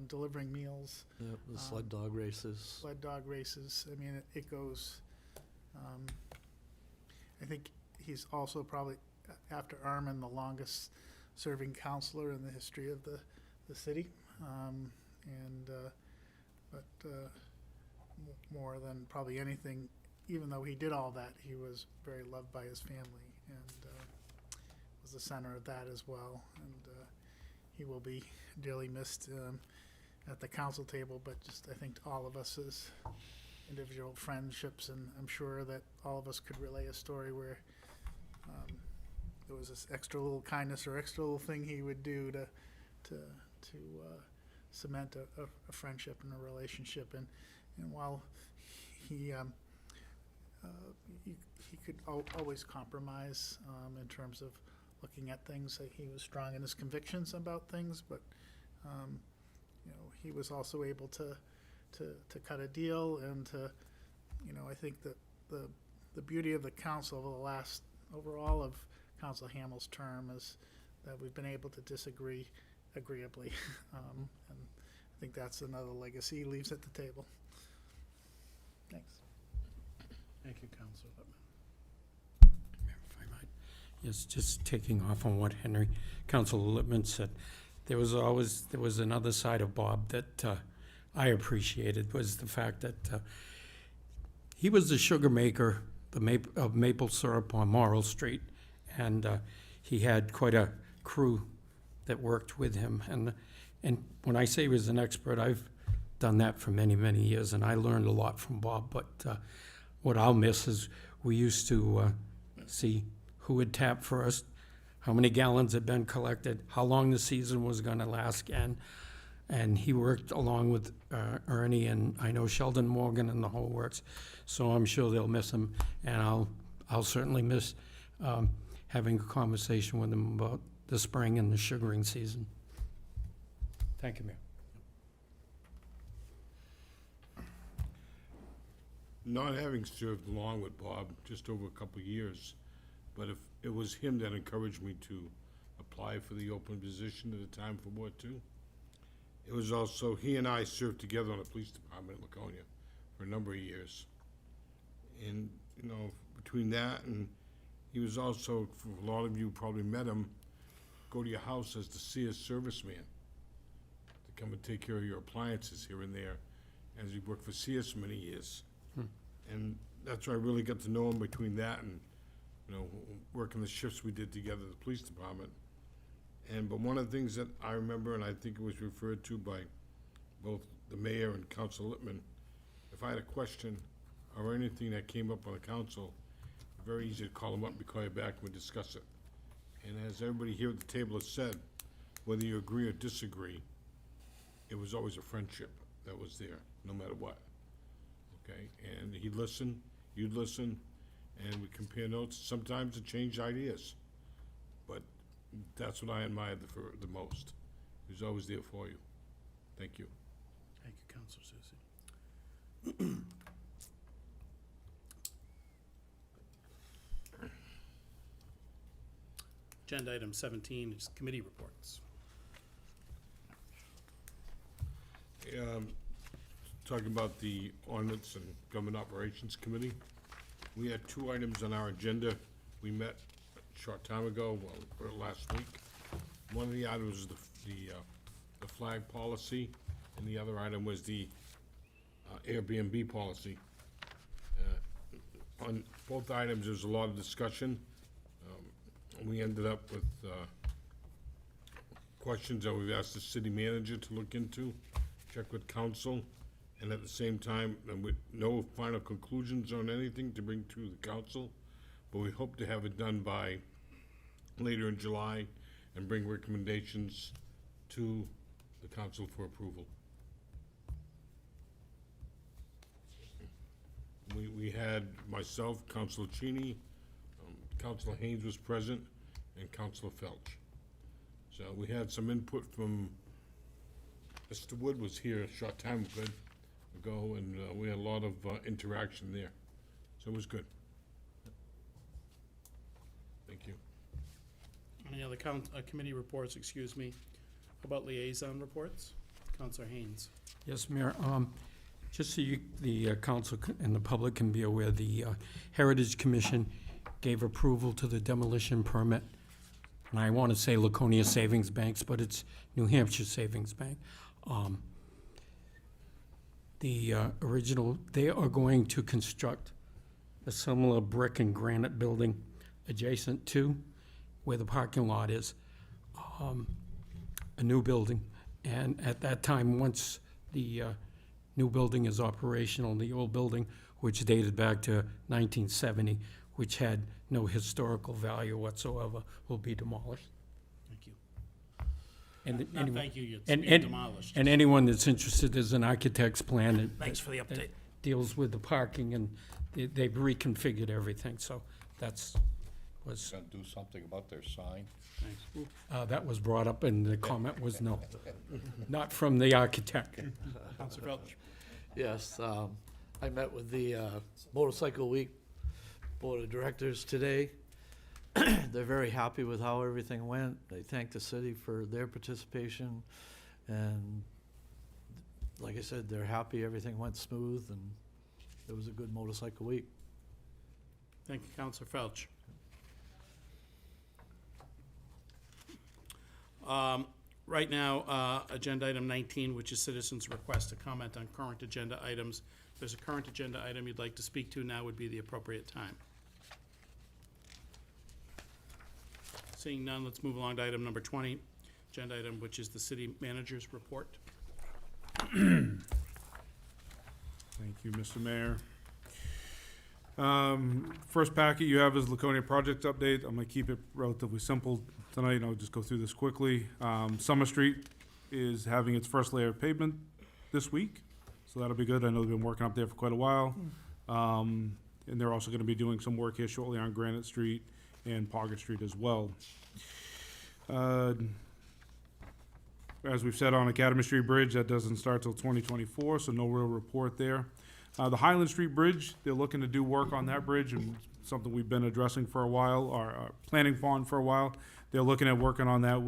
delivering meals, Yep, the sled dog races. sled dog races. I mean, it goes. I think he's also probably, after Armin, the longest serving counselor in the history of the city. More than probably anything, even though he did all that, he was very loved by his family and was the center of that as well. And he will be dearly missed at the council table, but just I think all of us as individual friendships, and I'm sure that all of us could relay a story where there was this extra little kindness or extra little thing he would do to cement a friendship and a relationship. And while he could always compromise in terms of looking at things, he was strong in his convictions about things, but he was also able to cut a deal, and I think that the beauty of the council over the last, overall of Council Hamill's term is that we've been able to disagree agreeably. And I think that's another legacy he leaves at the table. Thanks. Thank you, Councilor Lippman. If I might. Yes, just taking off on what Councilor Lippman said. There was another side of Bob that I appreciated, was the fact that he was the sugar maker of maple syrup on Morrill Street, and he had quite a crew that worked with him. And when I say he was an expert, I've done that for many, many years, and I learned a lot from Bob. But what I'll miss is we used to see who would tap first, how many gallons had been collected, how long the season was going to last, and he worked along with Ernie, and I know Sheldon Morgan and the whole works, so I'm sure they'll miss him, and I'll certainly miss having a conversation with him about the spring and the sugaring season. Thank you, Mayor. Not having served along with Bob just over a couple of years, but if it was him that encouraged me to apply for the open position at the time for Ward 2. It was also, he and I served together on the police department in Laconia for a number of years. And, between that and he was also, for a lot of you probably met him, go to your house as the Sears serviceman to come and take care of your appliances here and there, as he worked for Sears for many years. And that's where I really got to know him, between that and, working the shifts we did together at the police department. But one of the things that I remember, and I think it was referred to by both the mayor and Council Lippman, if I had a question or anything that came up on the council, very easy to call him up, we call you back, and we discuss it. And as everybody here at the table has said, whether you agree or disagree, it was always a friendship that was there, no matter what. Okay, and he'd listen, you'd listen, and we compare notes, sometimes to change ideas. But that's what I admired the most. He was always there for you. Thank you. Thank you, Councilor Susie. Agenda item 17 is committee reports. Talking about the Ordinance and Government Operations Committee, we had 2 items on our agenda. We met a short time ago, or last week. One of the items was the flag policy, and the other item was the Airbnb policy. On both items, there was a lot of discussion. We ended up with questions that we've asked the city manager to look into, check with council, and at the same time, with no final conclusions on anything to bring to the council, but we hope to have it done by later in July and bring recommendations to the council for approval. We had myself, Councilor Cheney, Councilor Haynes was present, and Councilor Felch. So we had some input from, Mr. Wood was here a short time ago, and we had a lot of interaction there. So it was good. Thank you. Any other committee reports, excuse me? How about liaison reports? Counselor Haynes. Yes, Mayor. Just so the council and the public can be aware, the Heritage Commission gave approval to the demolition permit. And I want to say Laconia Savings Banks, but it's New Hampshire Savings Bank. The original, they are going to construct a similar brick and granite building adjacent to where the parking lot is, a new building. And at that time, once the new building is operational, the old building, which dated back to 1970, which had no historical value whatsoever, will be demolished. Thank you. And Not anyone- thank you, it's and- being and- demolished. And anyone that's interested, there's an architect's plan Thanks for the that update. deals with the parking, and they've reconfigured everything, so was, Gonna do something about their sign? that was brought up, and the comment was no. Not from the architect. Counselor Felch. Yes, I met with the Motorcycle Week Board of Directors today. They're very happy with how everything went. They thank the city for their participation. And like I said, they're happy everything went smooth and it was a good motorcycle week. Thank you, Counselor Felch. Right now, agenda item 19, which is citizens' request to comment on current agenda items. If there's a current agenda item you'd like to speak to, now would be the appropriate time. Seeing none, let's move along to item number 20, agenda item, which is the city manager's report. Thank you, Mr. Mayor. First packet you have is Laconia project update. I'm gonna keep it relatively simple tonight, and I'll just go through this quickly. Summer Street is having its first layer of pavement this week, so that'll be good. I know they've been working up there for quite a while. And they're also gonna be doing some work here shortly on Granite Street and Pocket Street as well. As we've said on Academy Street Bridge, that doesn't start till 2024, so no real report there. The Highland Street Bridge, they're looking to do work on that bridge, and something we've been addressing for a while, or planning on for a while. They're looking at working on that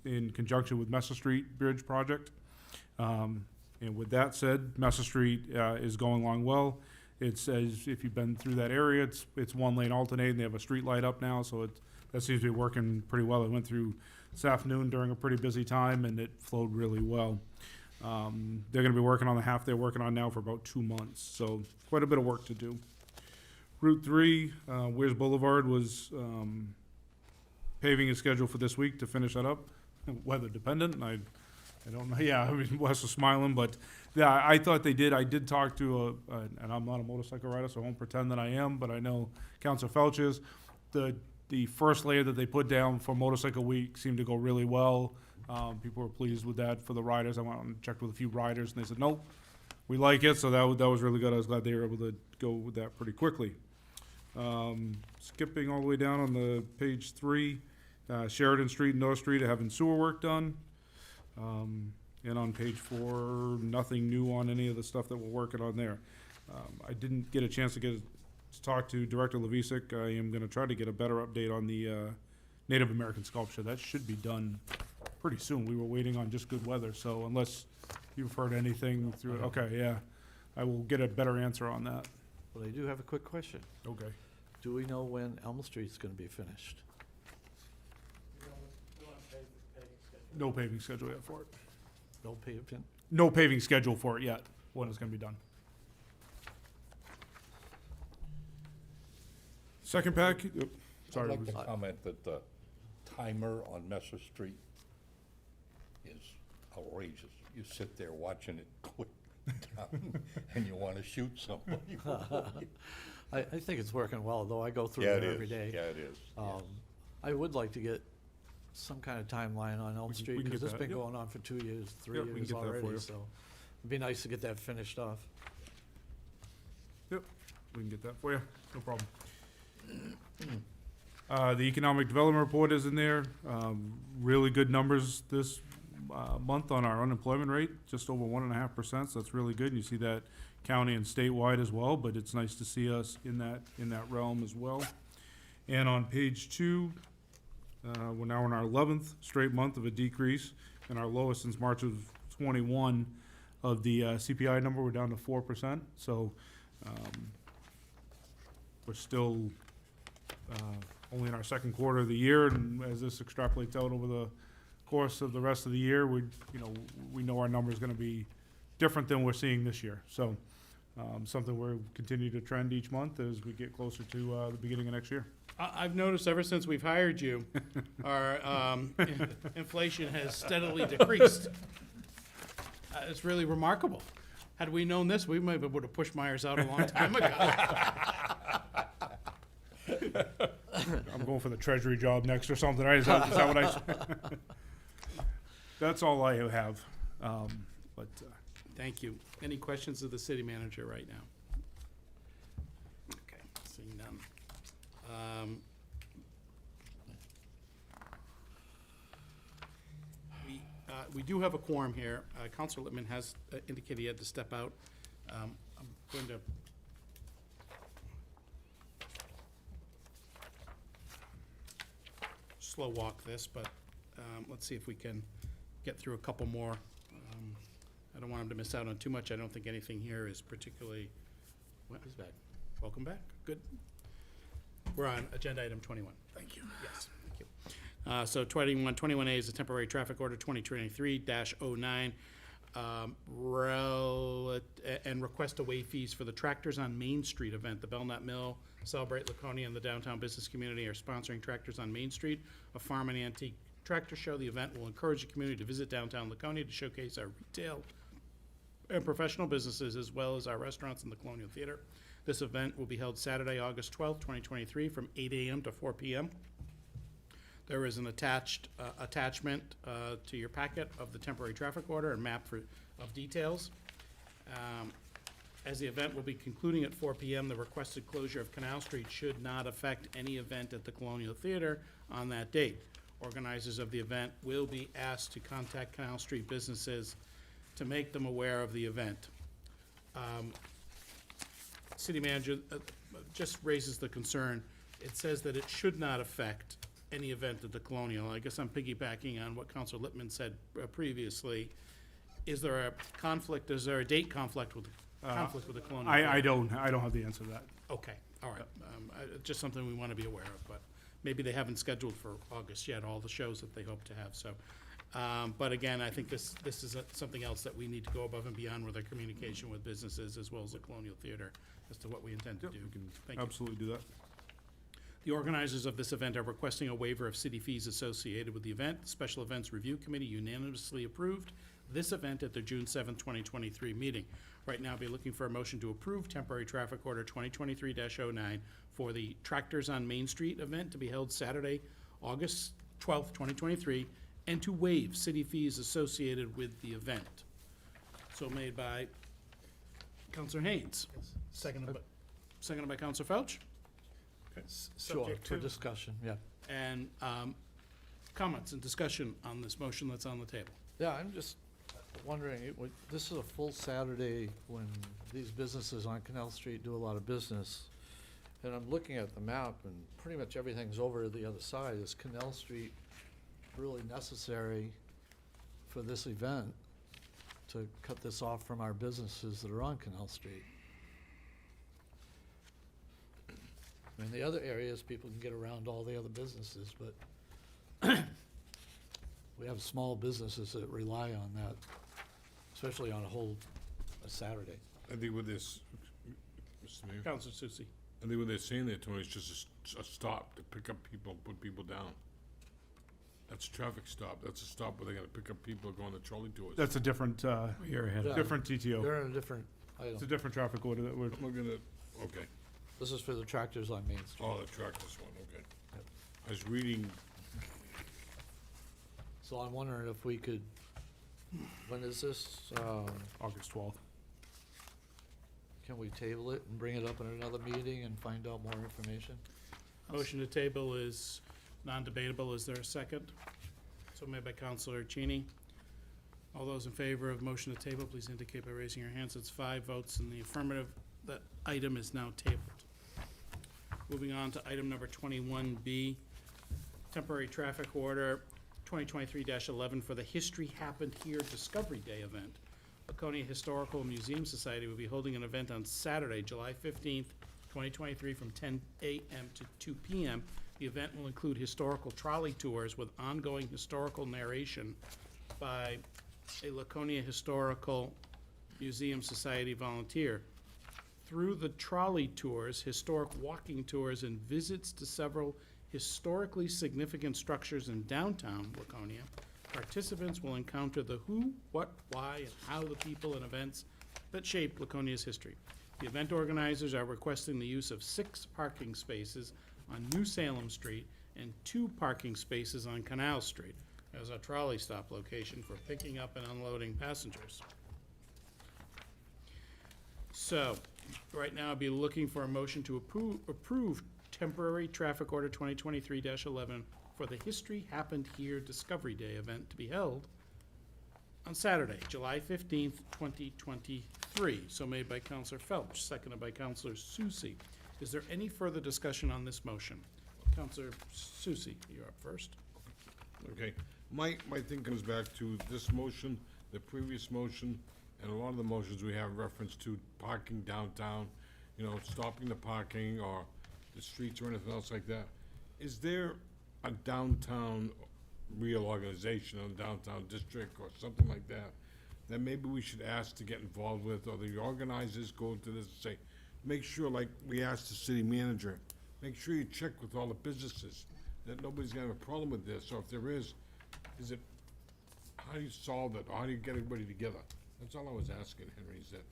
in conjunction with Messer Street Bridge project. And with that said, Messer Street is going along well. It's, as if you've been through that area, it's one lane alternating. They have a street light up now, so that seems to be working pretty well. It went through this afternoon during a pretty busy time, and it flowed really well. They're gonna be working on the half they're working on now for about 2 months, so quite a bit of work to do. Route 3, Weirs Boulevard was paving is scheduled for this week to finish that up. Weather dependent, and I don't know, yeah, I mean, Wes is smiling, but yeah, I thought they did. I did talk to and I'm not a motorcycle rider, so I won't pretend that I am, but I know Councilor Felch is. The first layer that they put down for Motorcycle Week seemed to go really well. People were pleased with that for the riders. I went out and checked with a few riders, and they said, nope, we like it, so that was really good. I was glad they were able to go with that pretty quickly. Skipping all the way down on the page 3, Sheridan Street and North Street are having sewer work done. And on page 4, nothing new on any of the stuff that we're working on there. I didn't get a chance to talk to Director Levisik. I am gonna try to get a better update on the Native American sculpture. That should be done pretty soon. We were waiting on just good weather, so unless you've heard anything through it, okay, yeah. I will get a better answer on that. But I do have a quick question. Okay. Do we know when Elm Street's gonna be finished? No paving schedule yet for it. No pavement? No paving schedule for it yet, when it's gonna be done. Second pack, yep, I'd sorry. like to comment that the timer on Messer Street is outrageous. You sit there watching it click down, and you want to shoot somebody. I think it's working well, though. I go through Yeah, it it every is. day. Yeah, it is. I would like to get some kind of timeline on Elm We Street, can because get it's that, been yep. going on for 2 years, 3 Yep, we can years get that for already, you. so it'd be nice to get that finished off. Yep, we can get that for you, no problem. The economic development report is in there. Really good numbers this month on our unemployment rate, just over 1.5%, so that's really good. And you see that county and statewide as well, but it's nice to see us in that realm as well. And on page 2, We're now in our 11th straight month of a decrease, and our lowest since March of '21 of the CPI number. We're down to 4%. So we're still only in our second quarter of the year, and as this extrapolates out over the course of the rest of the year, we know our number is going to be different than we're seeing this year. So something we're continue to trend each month as we get closer to the beginning of next year. I've noticed ever since we've hired you, our inflation has steadily decreased. It's really remarkable. Had we known this, we might have been able to push Myers out a long time ago. I'm going for the treasury job next or something, right? Is that what I? That's all I have. But Thank you. Any questions of the city manager right now? Okay, seeing none. We do have a quorum here. Counselor Littman has indicated he had to step out. I'm going to slow walk this, but let's see if we can get through a couple more. I don't want him to miss out on too much. I don't think anything here is particularly. He's back. Welcome back. Good. We're on agenda item 21. Thank you. Yes, thank you. So 21A is a temporary traffic order 2023-09, and request to waive fees for the Tractors on Main Street event. The Belknap Mill, Celebrate Laconia, and the downtown business community are sponsoring Tractors on Main Street, a farm and antique tractor show. The event will encourage the community to visit downtown Laconia to showcase our retail and professional businesses, as well as our restaurants in the Colonial Theater. This event will be held Saturday, August 12th, 2023, from 8 a.m. to 4 p.m. There is an attachment to your packet of the temporary traffic order and map of details. As the event will be concluding at 4 p.m., the requested closure of Canal Street should not affect any event at the Colonial Theater on that date. Organizers of the event will be asked to contact Canal Street businesses to make them aware of the event. City manager just raises the concern. It says that it should not affect any event at the Colonial. I guess I'm piggybacking on what Councilor Littman said previously. Is there a conflict, is there a date conflict with the Colonial? I don't have the answer to that. Okay, all right. Just something we want to be aware of, but maybe they haven't scheduled for August yet, all the shows that they hope to have, so. But again, I think this is something else that we need to go above and beyond with our communication with businesses as well as the Colonial Theater as to what we intend to do. Thank you. Absolutely do that. The organizers of this event are requesting a waiver of city fees associated with the event. The Special Events Review Committee unanimously approved this event at their June 7th, 2023 meeting. Right now, I'll be looking for a motion to approve temporary traffic order 2023-09 for the Tractors on Main Street event to be held Saturday, August 12th, 2023, and to waive city fees associated with the event. So made by Counselor Haynes. Seconded by Counselor Felch. Sure, Subject for to- discussion, yeah. And comments and discussion on this motion that's on the table. Yeah, I'm just wondering, this is a full Saturday when these businesses on Canal Street do a lot of business. And I'm looking at the map and pretty much everything's over to the other side. Is Canal Street really necessary for this event to cut this off from our businesses that are on Canal Street? I mean, the other areas, people can get around all the other businesses, but we have small businesses that rely on that, especially on a Saturday. I think with this, Mr. Mayor, Counselor Susie. I think what they're saying there, Tony, is just a stop to pick up people, put people down. That's a traffic stop. That's a stop where they're gonna pick up people going to trolley tours. That's a different, You're ahead. Yeah. different TTO. They're in a different It's a item. different traffic order that we're, I'm looking at, okay. This is for the Tractors on Main Street. Oh, the tractors one, okay. I was reading, So I'm wondering if we could, when is this? August 12th. Can we table it and bring it up in another meeting and find out more information? Motion to table is non-debatable. Is there a second? So made by Counselor Cheney. All those in favor of motion to table, please indicate by raising your hands. It's 5 votes in the affirmative. That item is now tabled. Moving on to item number 21B. temporary traffic order 2023-11 for the History Happened Here Discovery Day event. Laconia Historical Museum Society will be holding an event on Saturday, July 15th, 2023, from 10 a.m. to 2 p.m. The event will include historical trolley tours with ongoing historical narration by a Laconia Historical Museum Society volunteer. Through the trolley tours, historic walking tours, and visits to several historically significant structures in downtown Laconia, participants will encounter the who, what, why, and how the people and events that shaped Laconia's history. The event organizers are requesting the use of 6 parking spaces on New Salem Street and 2 parking spaces on Canal Street as a trolley stop location for picking up and unloading passengers. So, right now I'd be looking for a motion to approve temporary traffic order 2023-11 for the History Happened Here Discovery Day event to be held on Saturday, July 15th, 2023. So made by Counselor Felch, seconded by Counselor Susie. Is there any further discussion on this motion? Counselor Susie, you're up first. Okay, my thing comes back to this motion, the previous motion, and a lot of the motions we have reference to parking downtown, you know, stopping the parking or the streets or anything else like that. Is there a downtown reorganization of the downtown district or something like that, that maybe we should ask to get involved with, or the organizers go into this and say, make sure, like we asked the city manager, make sure you check with all the businesses, that nobody's gonna have a problem with this, or if there is it, how do you solve it, or how do you get everybody together? That's all I was asking, Henry, is that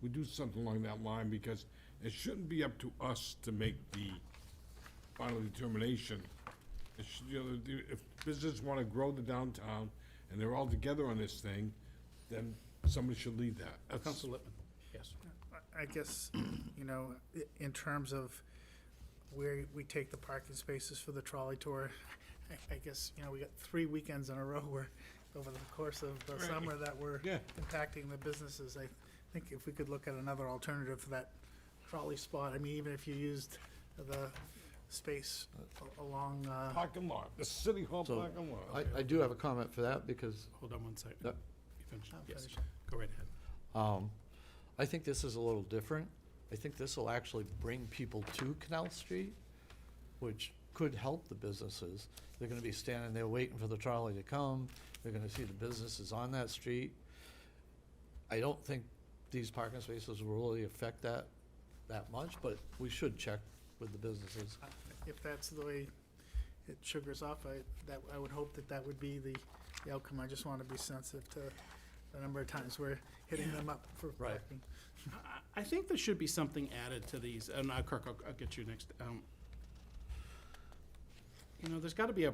we do something along that line, because it shouldn't be up to us to make the final determination. It should, you know, if businesses wanna grow the downtown, and they're all together on this thing, then somebody should lead that. That's- Counselor Lippman, yes. I guess, you know, in terms of where we take the parking spaces for the trolley tour, I guess, you know, we got 3 weekends in a row where, over the course of the Right. summer, that were Yeah. impacting the businesses. I think if we could look at another alternative for that trolley spot, I mean, even if you used the space along, Parking lot, the city hall So, parking lot. I do have a comment for that, because Hold on one second. Yep. You finished? I'll Yes, finish. go right ahead. I think this is a little different. I think this will actually bring people to Canal Street, which could help the businesses. They're gonna be standing there waiting for the trolley to come. They're gonna see the businesses on that street. I don't think these parking spaces will really affect that much, but we should check with the businesses. if that's the way it sugars off, I would hope that would be the outcome. I just want to be sensitive to the number of times we're hitting them up for Right. parking. I think there should be something added to these, and Kirk, I'll get you next. You know, there's gotta be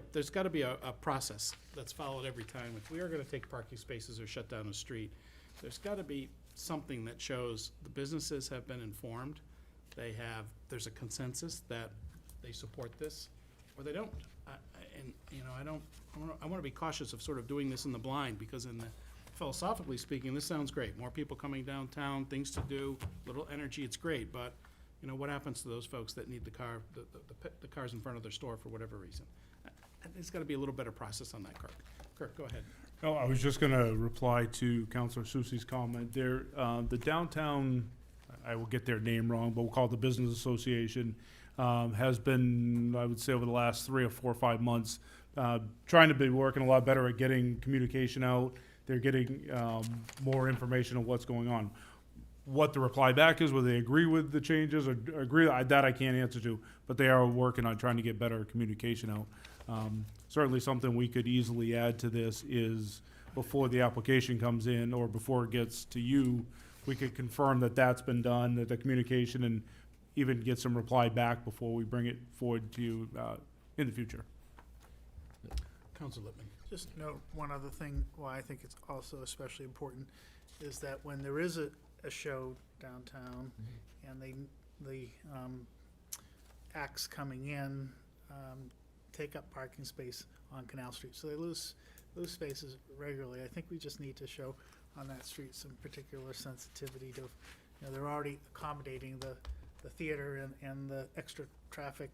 a process that's followed every time. If we are gonna take parking spaces or shut down a street, there's gotta be something that shows the businesses have been informed. There's a consensus that they support this, or they don't. And, you know, I wanna be cautious of sort of doing this in the blind, because philosophically speaking, this sounds great. More people coming downtown, things to do, little energy, it's great, but, you know, what happens to those folks that need the cars in front of their store for whatever reason? There's gotta be a little better process on that, Kirk. Kirk, go ahead. Oh, I was just gonna reply to Counselor Susie's comment there. The downtown, I will get their name wrong, but we'll call it the Business Association, has been, I would say, over the last 3 or 4 or 5 months, trying to be working a lot better at getting communication out. They're getting more information on what's going on. What the reply back is, whether they agree with the changes or agree, that I can't answer to, but they are working on trying to get better communication out. Certainly something we could easily add to this is, before the application comes in or before it gets to you, we could confirm that that's been done, that the communication, and even get some reply back before we bring it forward to you in the future. Counselor Lippman. Just note one other thing, why I think it's also especially important, is that when there is a show downtown, and the acts coming in take up parking space on Canal Street, so they lose spaces regularly. I think we just need to show on that street some particular sensitivity to, you know, they're already accommodating the theater and the extra traffic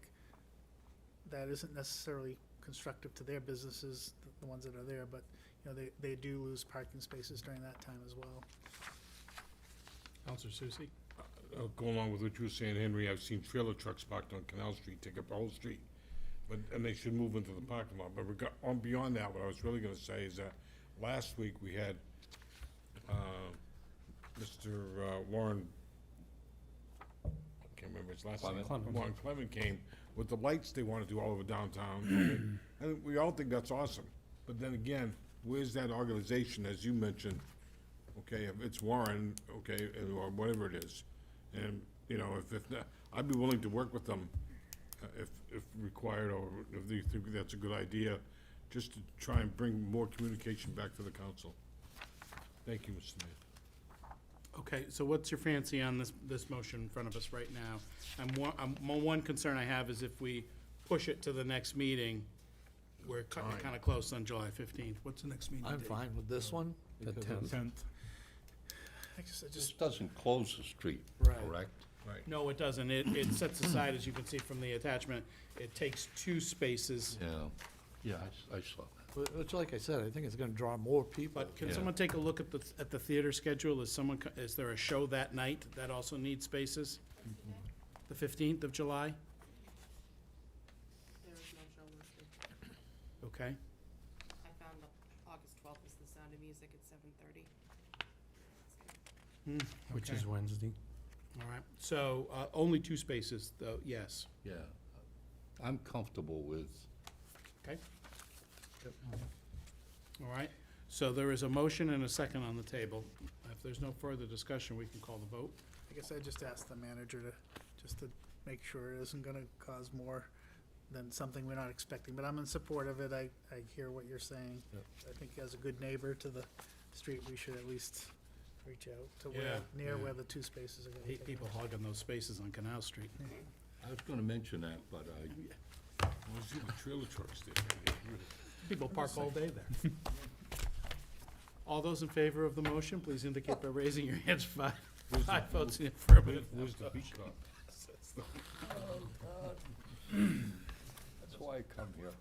that isn't necessarily constructive to their businesses, the ones that are there, but, you know, they do lose parking spaces during that time as well. Counselor Susie? Go along with what you were saying, Henry, I've seen trailer trucks parked on Canal Street, take up the whole street. But, and they should move into the parking lot. But on beyond that, what I was really gonna say is that last week we had, Mr. Warren, I can't remember his last name. Clement. Warren Clement came with the lights they wanna do all over downtown. And we all think that's awesome. But then again, where's that organization, as you mentioned? Okay, if it's Warren, okay, or whatever it is. And, you know, if not, I'd be willing to work with them if required, or if they think that's a good idea, just to try and bring more communication back to the council. Thank you, Mr. Mayor. Okay, so what's your fancy on this motion in front of us right now? One concern I have is if we push it to the next meeting, we're kind of close on July 15th. What's the next meeting I'm date? fine with this one. The because 10th. 10th. I just This doesn't close the street, Right. correct? Right. No, it doesn't. It sets aside, as you can see from the attachment, it takes 2 spaces. Yeah, I saw that. Which, like I said, I think it's gonna draw more people. But can Yeah. someone take a look at the theater schedule? Is there a show that night that also needs spaces? The 15th of July? There is no show listed. Okay. I found August 12th is the Sound of Music at 7:30. Which Okay. is Wednesday. All right. So, only 2 spaces, though, yes. Yeah. I'm comfortable with, Okay? All right. So there is a motion and a second on the table. If there's no further discussion, we can call the vote. I guess I just asked the manager just to make sure it isn't gonna cause more than something we're not expecting, but I'm in support of it. I hear what you're saying. Yep. I think as a good neighbor to the street, we should at least reach out to Yeah, near yeah. where the 2 spaces are gonna Hate take. people hogging those spaces on Canal Street. I was gonna mention that, but Well, see the trailer trucks there. People park all day there. All those in favor of the motion, please indicate by raising your hands. 5 votes in affirmative. Where's the beat cop? that's why I come here.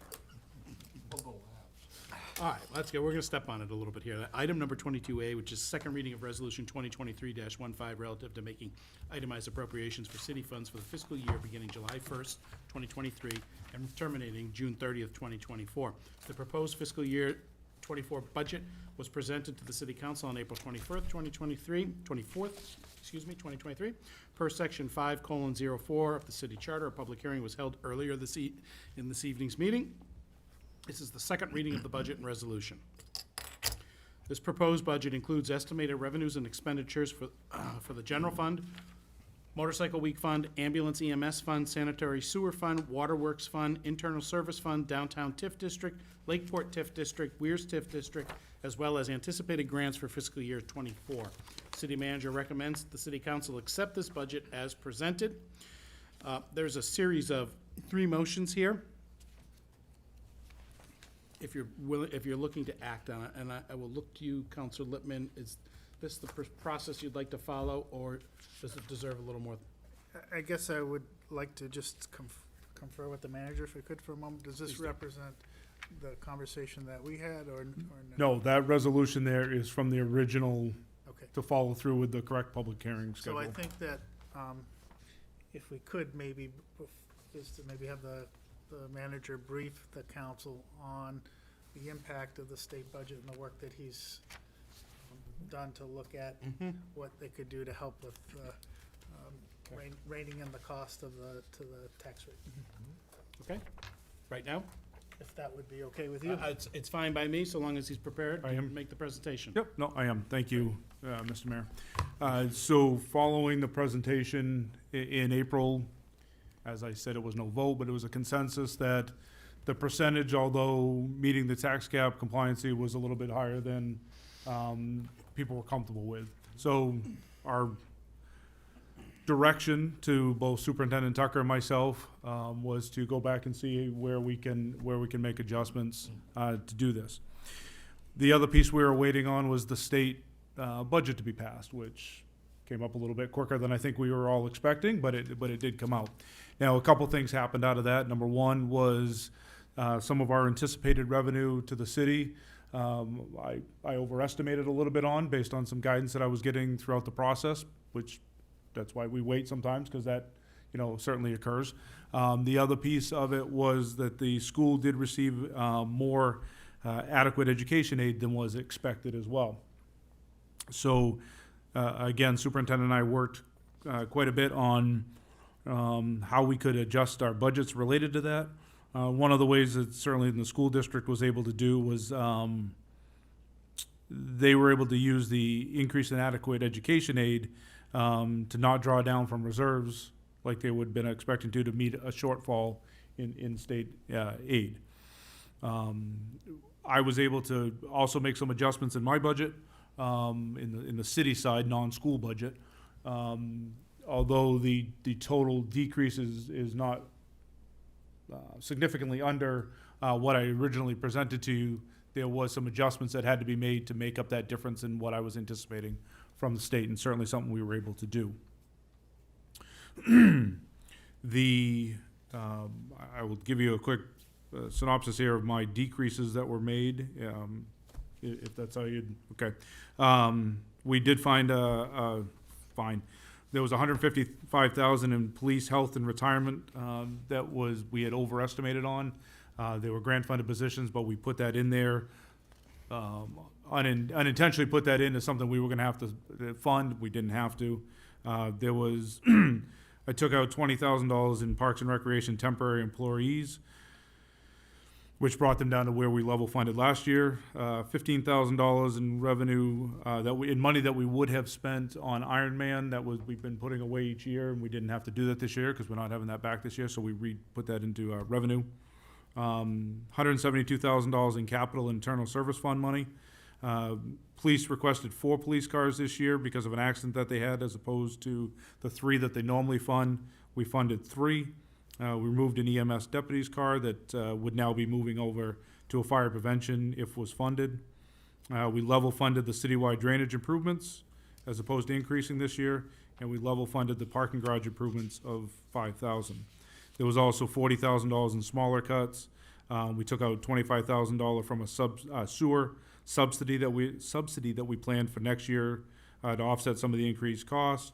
All right, let's go. We're gonna step on it a little bit here. Item number 22A, which is second reading of Resolution 2023-15 relative to making itemized appropriations for city funds for the fiscal year beginning July 1st, 2023, and terminating June 30th, 2024. The proposed fiscal year 24 budget was presented to the City Council on April 24th, 2023. Per Section 5:04 of the City Charter, a public hearing was held earlier in this evening's meeting. This is the second reading of the budget and resolution. This proposed budget includes estimated revenues and expenditures for the general fund, motorcycle week fund, ambulance EMS fund, sanitary sewer fund, waterworks fund, internal service fund, downtown TIF district, Lakeport TIF district, Weirs TIF district, as well as anticipated grants for fiscal year '24. City manager recommends that the city council accept this budget as presented. There's a series of 3 motions here. If you're looking to act on it, and I will look to you, Counselor Lippman, is this the process you'd like to follow, or does it deserve a little more? I guess I would like to just confer with the manager if we could for a moment. Does this Please do. represent the conversation that we had or no? No, that resolution there is from the original Okay. to follow through with the correct public hearing So I schedule. think that, if we could maybe, just to maybe have the manager brief the council on the impact of the state budget and the work that he's done to look at what they could do to help with, reining in the cost to the tax rate, Okay, right now? if that would be okay with you. It's fine by me, so long as he's prepared I to am. make the presentation. Yep, no, I am. Thank you, Mr. Mayor. So following the presentation in April, as I said, it was no vote, but it was a consensus that the percentage, although meeting the tax cap compliancy was a little bit higher than people were comfortable with. So our direction to both Superintendent Tucker and myself was to go back and see where we can make adjustments to do this. The other piece we were waiting on was the state budget to be passed, which came up a little bit quicker than I think we were all expecting, but it did come out. Now, a couple things happened out of that. Number one was some of our anticipated revenue to the city. I overestimated a little bit on, based on some guidance that I was getting throughout the process, which, that's why we wait sometimes, because that, certainly occurs. The other piece of it was that the school did receive more adequate education aid than was expected as well. So, again, Superintendent and I worked quite a bit on how we could adjust our budgets related to that. One of the ways that certainly the school district was able to do was they were able to use the increase in adequate education aid to not draw down from reserves like they would have been expecting to meet a shortfall in state aid. I was able to also make some adjustments in my budget, in the city side, non-school budget. Although the total decrease is not significantly under what I originally presented to you, there was some adjustments that had to be made to make up that difference in what I was anticipating from the state, and certainly something we were able to do. I will give you a quick synopsis here of my decreases that were made, if that's how you'd, okay. We did find there was $155,000 in police, health, and retirement that we had overestimated on. They were grant-funded positions, but we put that in there, unintentionally put that in as something we were gonna have to fund. We didn't have to. There was, I took out $20,000 in Parks and Recreation temporary employees, which brought them down to where we level funded last year. $15,000 in revenue, in money that we would have spent on Ironman, we've been putting away each year, and we didn't have to do that this year because we're not having that back this year, so we put that into revenue. $172,000 in capital internal service fund money. Police requested 4 police cars this year because of an accident that they had, as opposed to the 3 that they normally fund. We funded 3. We removed an EMS deputy's car that would now be moving over to a fire prevention if was funded. We level funded the citywide drainage improvements as opposed to increasing this year, and we level funded the parking garage improvements of $5,000. There was also $40,000 in smaller cuts. We took out $25,000 from a sewer subsidy that we planned for next year to offset some of the increased costs.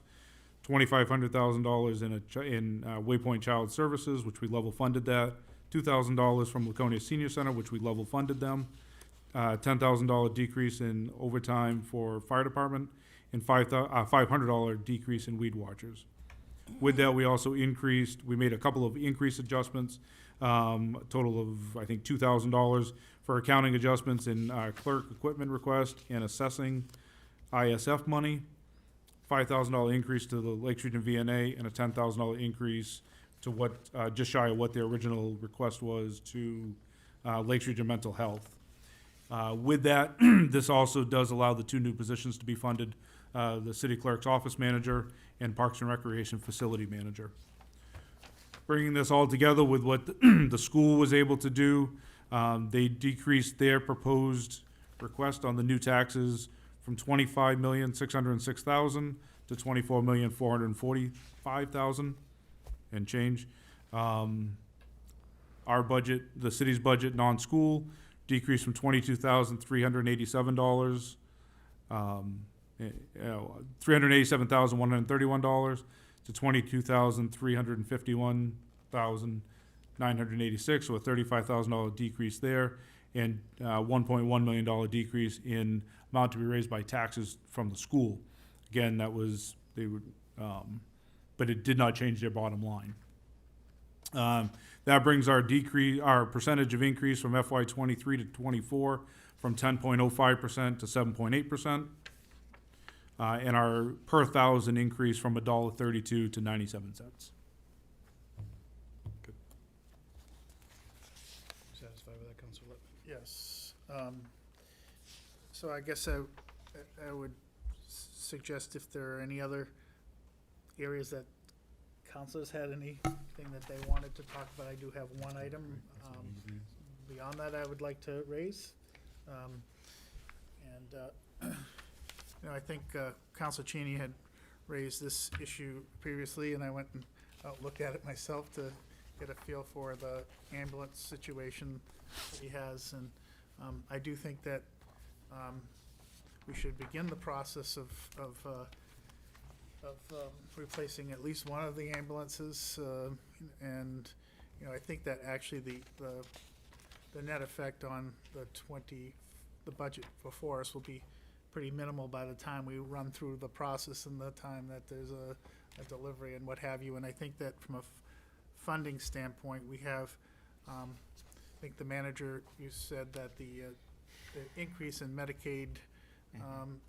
$2,500,000 in Waypoint Child Services, which we level funded that. $2,000 from Laconia Senior Center, which we level funded them. $10,000 decrease in overtime for fire department, and $500 decrease in weed watchers. With that, we also we made a couple of increase adjustments, a total of, I think, $2,000 for accounting adjustments in clerk equipment request and assessing ISF money. $5,000 increase to the Lakes Region VNA, and a $10,000 increase to just shy of what their original request was to Lakes Region Mental Health. With that, this also does allow the 2 new positions to be funded, the city clerk's office manager and Parks and Recreation facility manager. Bringing this all together with what the school was able to do, they decreased their proposed request on the new taxes from $25,606,000 to $24,445,000 and change. Our budget, the city's budget, non-school, decreased from $22,387, $387,131 to $22,351,986, so a $35,000 decrease there, and $1.1 million decrease in amount to be raised by taxes from the school. Again, but it did not change their bottom line. That brings our percentage of increase from FY '23 to '24 from 10.05% to 7.8%. And our per thousand increase from $1.32 to 97 cents. Satisfied with that, Councilor Lippman? Yes. So I guess I would suggest if there are any other areas that councilors had anything that they wanted to talk about. I do have one item. Beyond that, I would like to raise. I think Councilor Cheney had raised this issue previously, and I went and looked at it myself to get a feel for the ambulance situation that he has. And I do think that we should begin the process of replacing at least one of the ambulances. And, you know, I think that actually the net effect on the budget before us will be pretty minimal by the time we run through the process and the time that there's a delivery and what have you. And I think that from a funding standpoint, we have, I think the manager, you said that the increase in Medicaid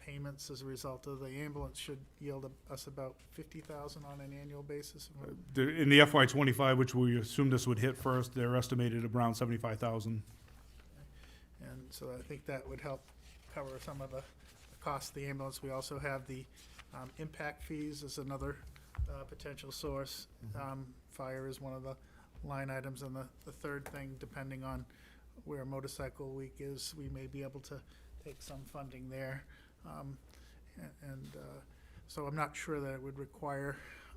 payments as a result of the ambulance should yield us about 50,000 on an annual basis. In the FY '25, which we assume this would hit first, they're estimated around 75,000. And so I think that would help cover some of the cost of the ambulance. We also have the impact fees as another potential source. Fire is one of the line items, and the third thing, depending on where Motorcycle Week is, we may be able to take some funding there. So I'm not sure that it would require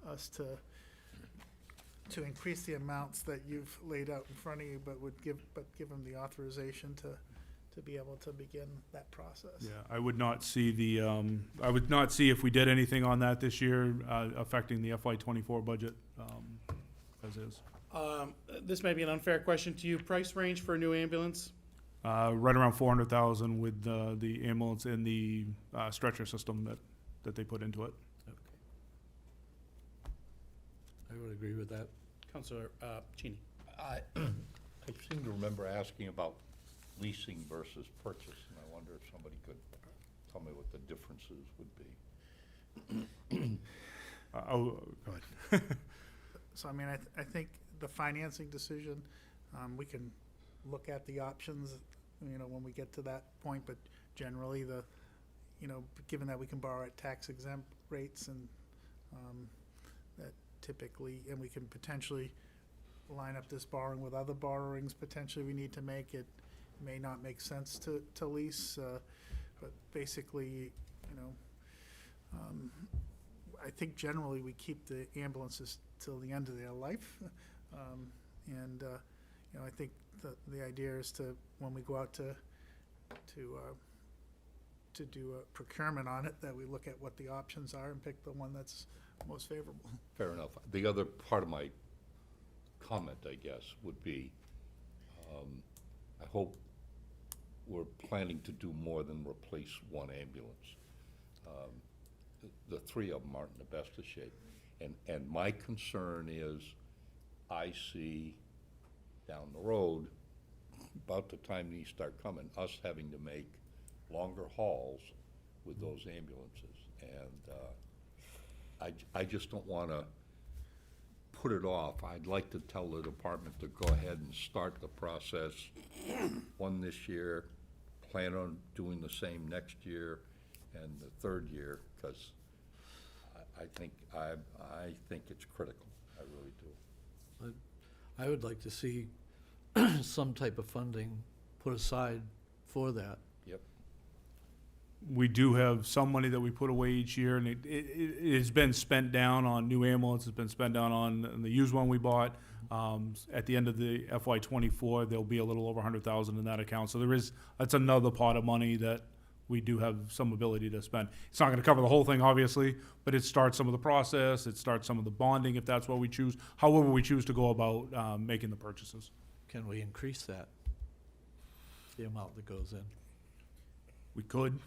us to increase the amounts that you've laid out in front of you, but give them the authorization to be able to begin that process. Yeah, I would not see if we did anything on that this year, affecting the FY '24 budget, as is. This may be an unfair question to you. Price range for a new ambulance? Right around 400,000 with the ambulance and the stretcher system that they put into it. I would agree with that. Counselor Cheney. I seem to remember asking about leasing versus purchase, and I wonder if somebody could tell me what the differences would be. Go ahead. So, I mean, I think the financing decision, we can look at the options, you know, when we get to that point, but generally given that we can borrow at tax exempt rates and that typically, and we can potentially line up this borrowing with other borrowings potentially we need to make, it may not make sense to lease, but basically, I think generally we keep the ambulances till the end of their life. I think the idea is to, when we go out to do a procurement on it, that we look at what the options are and pick the one that's most favorable. Fair enough. The other part of my comment, I guess, would be, I hope we're planning to do more than replace one ambulance. The three of them aren't in the best of shape. And my concern is, I see down the road, about the time these start coming, us having to make longer hauls with those ambulances. And I just don't want to put it off. I'd like to tell the department to go ahead and start the process, one this year, plan on doing the same next year and the third year, because I think it's critical. I really do. I would like to see some type of funding put aside for that. Yep. We do have some money that we put away each year, and it has been spent down on new ambulance, it's been spent down on the used one we bought. At the end of the FY '24, there'll be a little over 100,000 in that account. So that's another pot of money that we do have some ability to spend. It's not gonna cover the whole thing, obviously, but it starts some of the process, it starts some of the bonding, if that's what we choose, however we choose to go about making the purchases. Can we increase that, the amount that goes in? We could.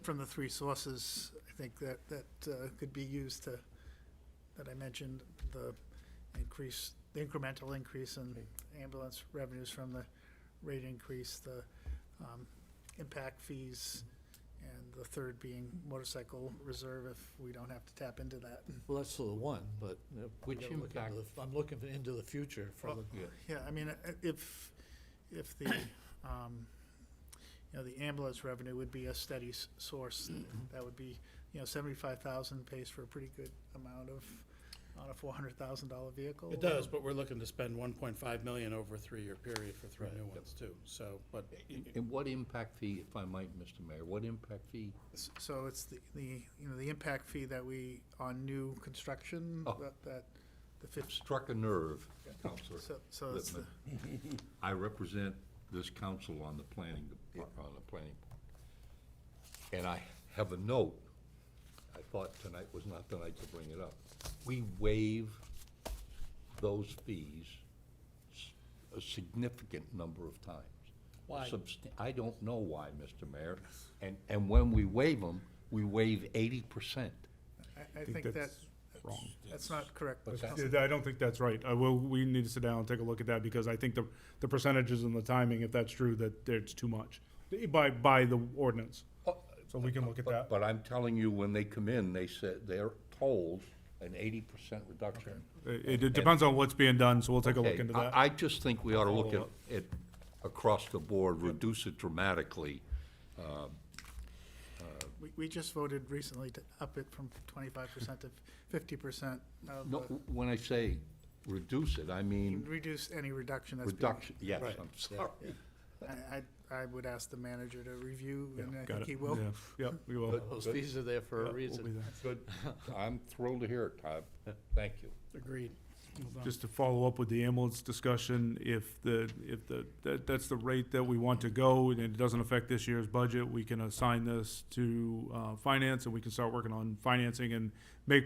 From the three sources, I think that could be used to, that I mentioned, the incremental increase in ambulance revenues from the rate increase, the impact fees, and the third being motorcycle reserve if we don't have to tap into that. Well, that's still the one, but we Which gotta look into impact- I'm looking into the future for the. Yeah, I mean, if the, the ambulance revenue would be a steady source, that would be, 75,000 pays for a pretty good amount on a $400,000 vehicle. It does, but we're looking to spend 1.5 million over a 3-year period for 3 new ones too, so, but. And what impact fee, if I might, Mr. Mayor, what impact fee? So it's the impact fee that we, on new construction, Oh. that the fifth, Struck a nerve, Counselor so it's the, Lippman. I represent this council on the planning, board. And I have a note, I thought tonight was not the night to bring it up. We waive those fees a significant number of times. Why? I don't know why, Mr. Mayor. And when we waive them, we waive 80%. I think that, that's wrong. that's not correct. What's that? Council. I don't think that's right. We need to sit down and take a look at that, because I think the percentages and the timing, if that's true, that it's too much by the ordinance. So we can look at that. But I'm telling you, when they come in, they said, they're told an 80% reduction. It depends on what's being done, so we'll take a look Okay, into that. I just think we ought to look Follow at it across the board, reduce it dramatically. We just voted recently to up it from 25% to 50% of, No, when I say reduce it, I mean reduce any reduction that's being. reduction, yes, Right. I'm sorry. I would ask the manager to review, and I Got think it. he will. Yeah, Yep, we will. Good. Those fees are there for a We'll be reason. there. Good, I'm thrilled to hear it, Todd. Thank you. Agreed. Well done. Just to follow up with the ambulance discussion, if that's the rate that we want to go, and it doesn't affect this year's budget, we can assign this to finance, and we can start working on financing and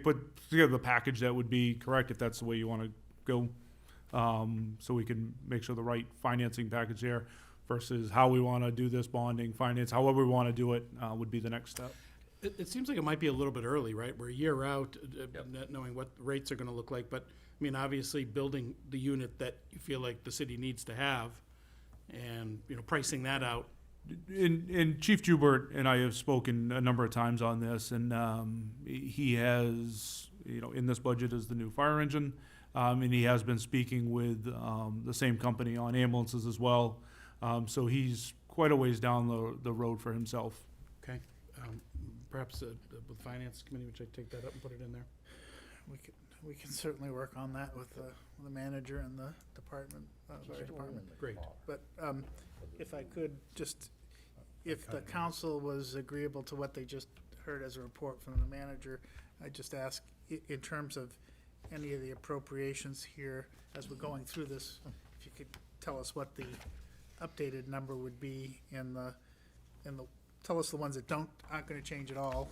put together the package that would be correct, if that's the way you want to go. So we can make sure the right financing package there versus how we want to do this bonding, finance, however we want to do it, would be the next step. It seems like it might be a little bit early, right? We're a year out, not knowing what rates are gonna look like, but, I mean, obviously, building the unit that you feel like the city needs to have, and, you know, pricing that out. And Chief Jubert and I have spoken a number of times on this, and he has, in this budget is the new fire engine, and he has been speaking with the same company on ambulances as well. So he's quite a ways down the road for himself. Okay, perhaps with the finance committee, which I take that up and put it in there. We can certainly work on that with the manager and the department, fire department. Great. But if I could, just, if the council was agreeable to what they just heard as a report from the manager, I just ask, in terms of any of the appropriations here, as we're going through this, if you could tell us what the updated number would be in the, tell us the ones that aren't gonna change at all,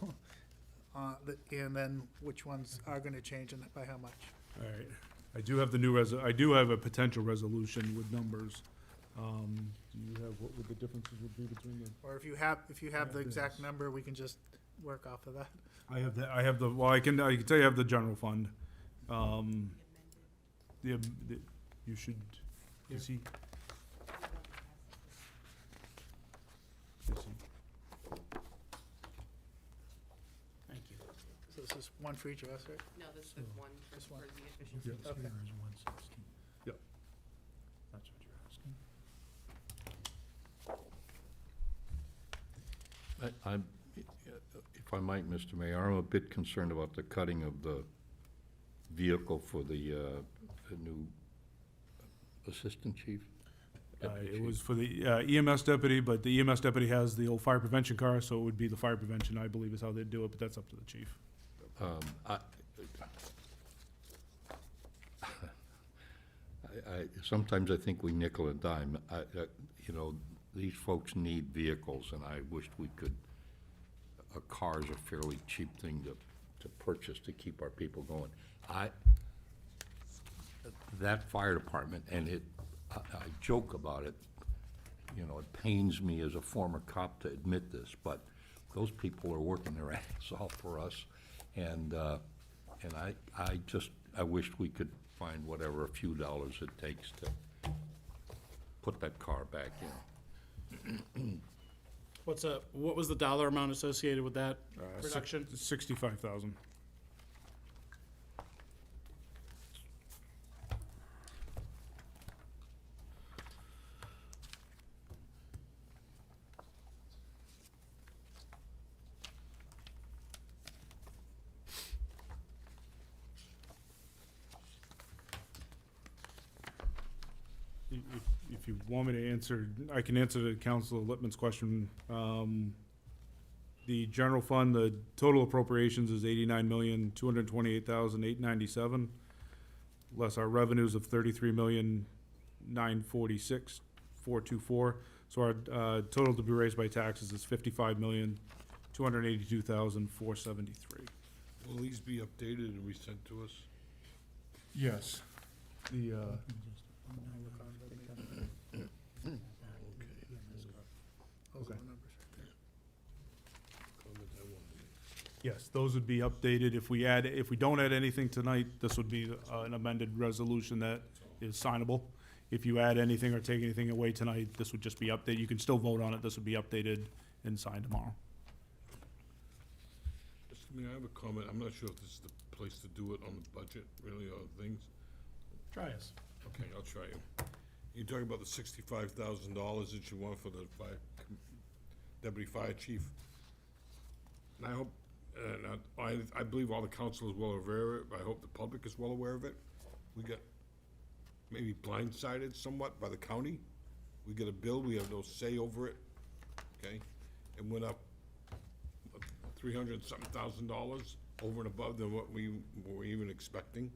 and then which ones are gonna change and by how much. All right. I do have I do have a potential resolution with numbers. Do you have what the differences would be between the? Or if you have the exact number, we can just work off of that. I have the, well, I can tell you I have the general fund. You should, you see. Thank you. So this is one for each of us, right? No, this is one for Just one. the efficiency. Okay. Yep. That's what you're asking. I'm, if I might, Mr. Mayor, I'm a bit concerned about the cutting of the vehicle for the new assistant chief. Deputy It chief. was for the EMS deputy, but the EMS deputy has the old fire prevention car, so it would be the fire prevention, I believe, is how they'd do it, but that's up to the chief. Sometimes I think we nickel and dime. These folks need vehicles, and I wished we could, a car's a fairly cheap thing to purchase to keep our people going. That fire department, and I joke about it, it pains me as a former cop to admit this, but those people are working their ass off for us, and I wished we could find whatever, a few dollars it takes to put that car back in. What was the dollar amount associated with that reduction? 65,000. If you want me to answer, I can answer the Councilor Lippman's question. The general fund, the total appropriations is 89,228,897. less our revenues of 33,946,424. So our total to be raised by taxes is 55,282,473. Will these be updated and resent to us? Yes. The, Those are the numbers right there. Comment I want. yes, those would be updated. If we don't add anything tonight, this would be an amended resolution that is signable. If you add anything or take anything away tonight, this would just be updated. You can still vote on it. This would be updated and signed tomorrow. Mr. Mayor, I have a comment. I'm not sure if this is the place to do it on the budget, really, or things. Try us. Okay, I'll try you. You're talking about the $65,000 that you want for the deputy fire chief. And I hope, and I believe all the council is well aware of it, but I hope the public is well aware of it. We got maybe blindsided somewhat by the county. We get a bill, we have no say over it, okay? It went up $300-something over and above than what we were even expecting,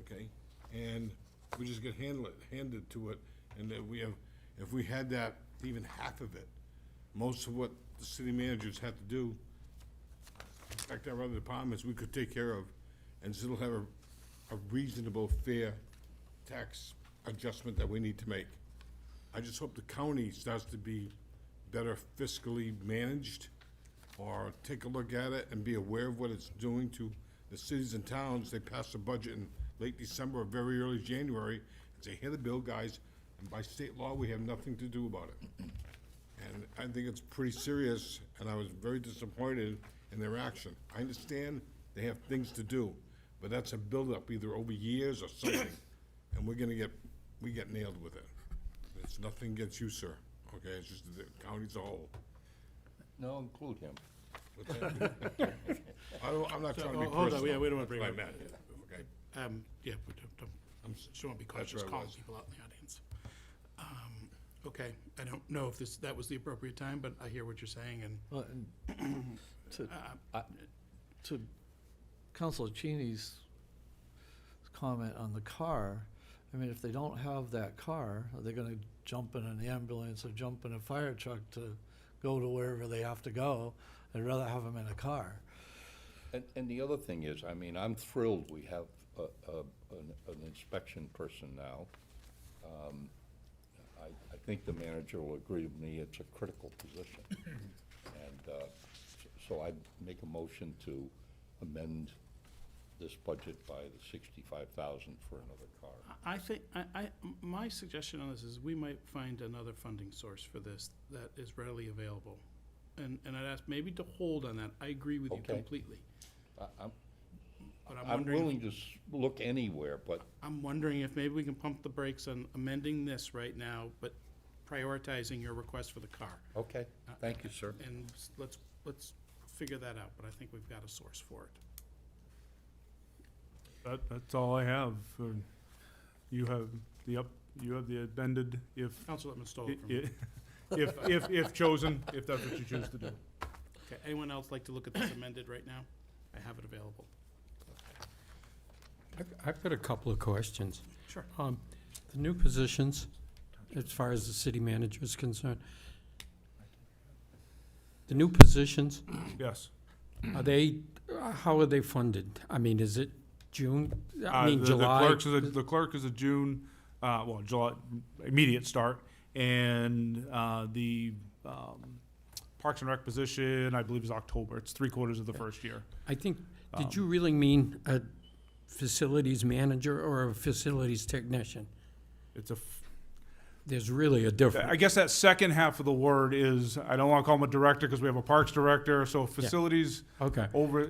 okay? And we just get handed to it, and that if we had that, even half of it, most of what the city managers had to do, in fact, our other departments, we could take care of, and still have a reasonable, fair tax adjustment that we need to make. I just hope the county starts to be better fiscally managed, or take a look at it and be aware of what it's doing to the cities and towns. They pass a budget in late December or very early January, and say, here the bill, guys, and by state law, we have nothing to do about it. And I think it's pretty serious, and I was very disappointed in their action. I understand they have things to do, but that's a buildup either over years or something, and we get nailed with it. It's nothing against you, sir, okay? It's just the county as a whole. No, include him. What's that? I'm not trying to be Hold on, personal. yeah, we don't want to bring Like it that, up. okay? Yeah, we don't, just want to be cautious where I calling was. people out in the audience. Okay, I don't know if that was the appropriate time, but I hear what you're saying, and Well, and to Councilor Cheney's comment on the car, I mean, if they don't have that car, are they gonna jump in an ambulance or jump in a fire truck to go to wherever they have to go? I'd rather have them in a car. And the other thing is, I mean, I'm thrilled we have an inspection person now. I think the manager will agree with me, it's a critical position. And so I'd make a motion to amend this budget by the 65,000 for another car. I think, my suggestion on this is we might find another funding source for this that is readily available. And I'd ask maybe to hold on that. I agree with you Okay. completely. I'm But I'm I'm wondering, willing to look anywhere, but I'm wondering if maybe we can pump the brakes on amending this right now, but prioritizing your request for the car. okay, thank you, sir. And let's figure that out, but I think we've got a source for it. That's all I have. You have the amended if, Councilor Littman stole it from me. if chosen, if that's what you choose to do. Okay, anyone else like to look at this amended right now? I have it available. I've got a couple of questions. Sure. The new positions, as far as the city manager is concerned, the new positions, Yes. are they, how are they funded? I mean, is it June? I mean, The July? clerk is a June, July, immediate start, and the Parks and Rec position, I believe, is October. It's 3/4 of the first year. I think, did you really mean a facilities manager or a facilities technician? It's a, There's really a difference. I guess that second half of the word is, I don't want to call him a director because we have a Parks director, so facilities Okay. over,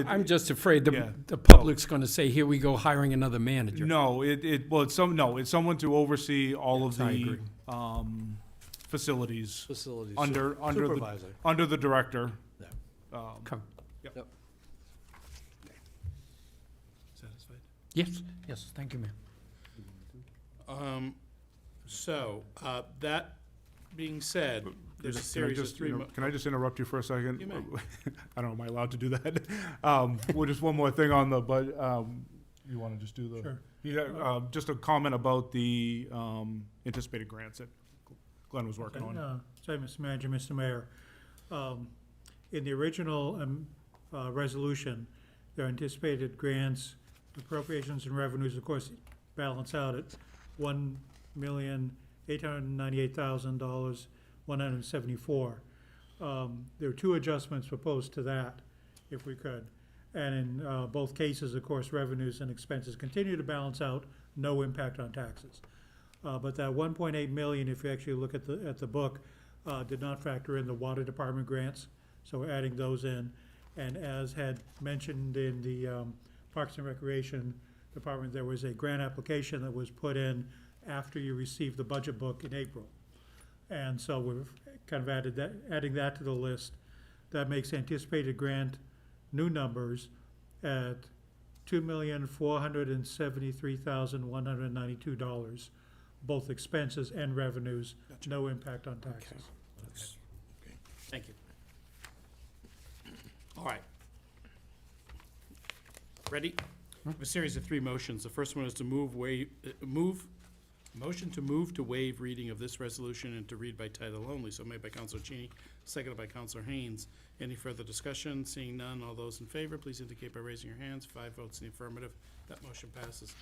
I'm just afraid yeah. the public's gonna say, here we go hiring another manager. No, it's someone to oversee all of Yes, I the, agree. facilities Facilities. under Supervisor. the director. Yeah. Okay. Yep. Satisfied? Yes, thank you, ma'am. So, that being said, there's a Can I series of just three. Can I just interrupt you for a second? You may. I don't know, am I allowed to do that? Well, just one more thing on the, you wanna just do the? Sure. Yeah, just a comment about the, anticipated grants that Glenn was working on. Sorry, Mr. Manager, Mr. Mayor. In the original resolution, there are anticipated grants, appropriations, and revenues, of course, balance out at $1,898,000, $174. There are two adjustments proposed to that, if we could. And in both cases, of course, revenues and expenses continue to balance out, no impact on taxes. But that 1.8 million, if you actually look at the book, did not factor in the water department grants, so we're adding those in. And as had mentioned in the Parks and Recreation Department, there was a grant application that was put in after you received the budget book in April. And so we've kind of adding that to the list. That makes anticipated grant new numbers at $2,473,192, both expenses and revenues, no impact on taxes. Thank you. All right. Ready? We have a series of three motions. The first one is to motion to move to waive reading of this resolution and to read by title only. So made by Counselor Cheney, seconded by Counselor Haynes. Any further discussion? Seeing none, all those in favor, please indicate by raising your hands. 5 votes in the affirmative. That motion passes.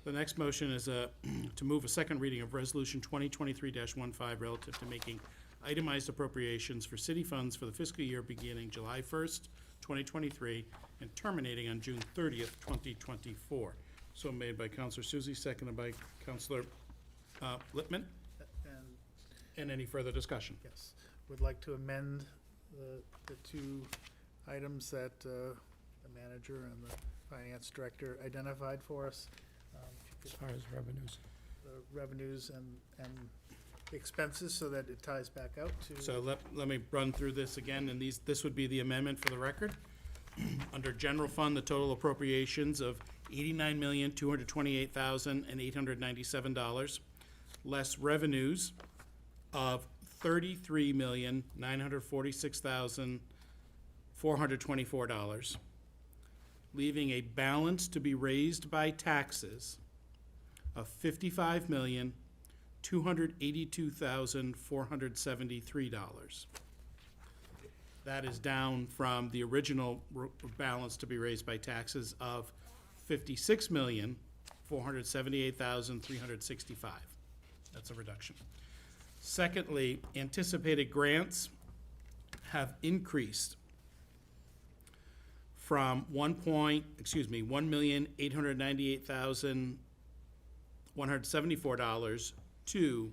The next motion is to move a second reading of Resolution 2023-15 relative to making itemized appropriations for city funds for the fiscal year beginning July 1st, 2023, and terminating on June 30th, 2024. So made by Counselor Susie, seconded by Counselor Lippman. And any further discussion? Yes, would like to amend the two items that the manager and the finance director identified for us. As far as revenues. The revenues and expenses, so that it ties back out to. So let me run through this again, and this would be the amendment for the record. Under general fund, the total appropriations of $89,228,897, less revenues of $33,946,424, leaving a balance to be raised by taxes of $55,282,473. That is down from the original balance to be raised by taxes of $56,478,365. That's a reduction. Secondly, anticipated grants have increased from $1,898,174 to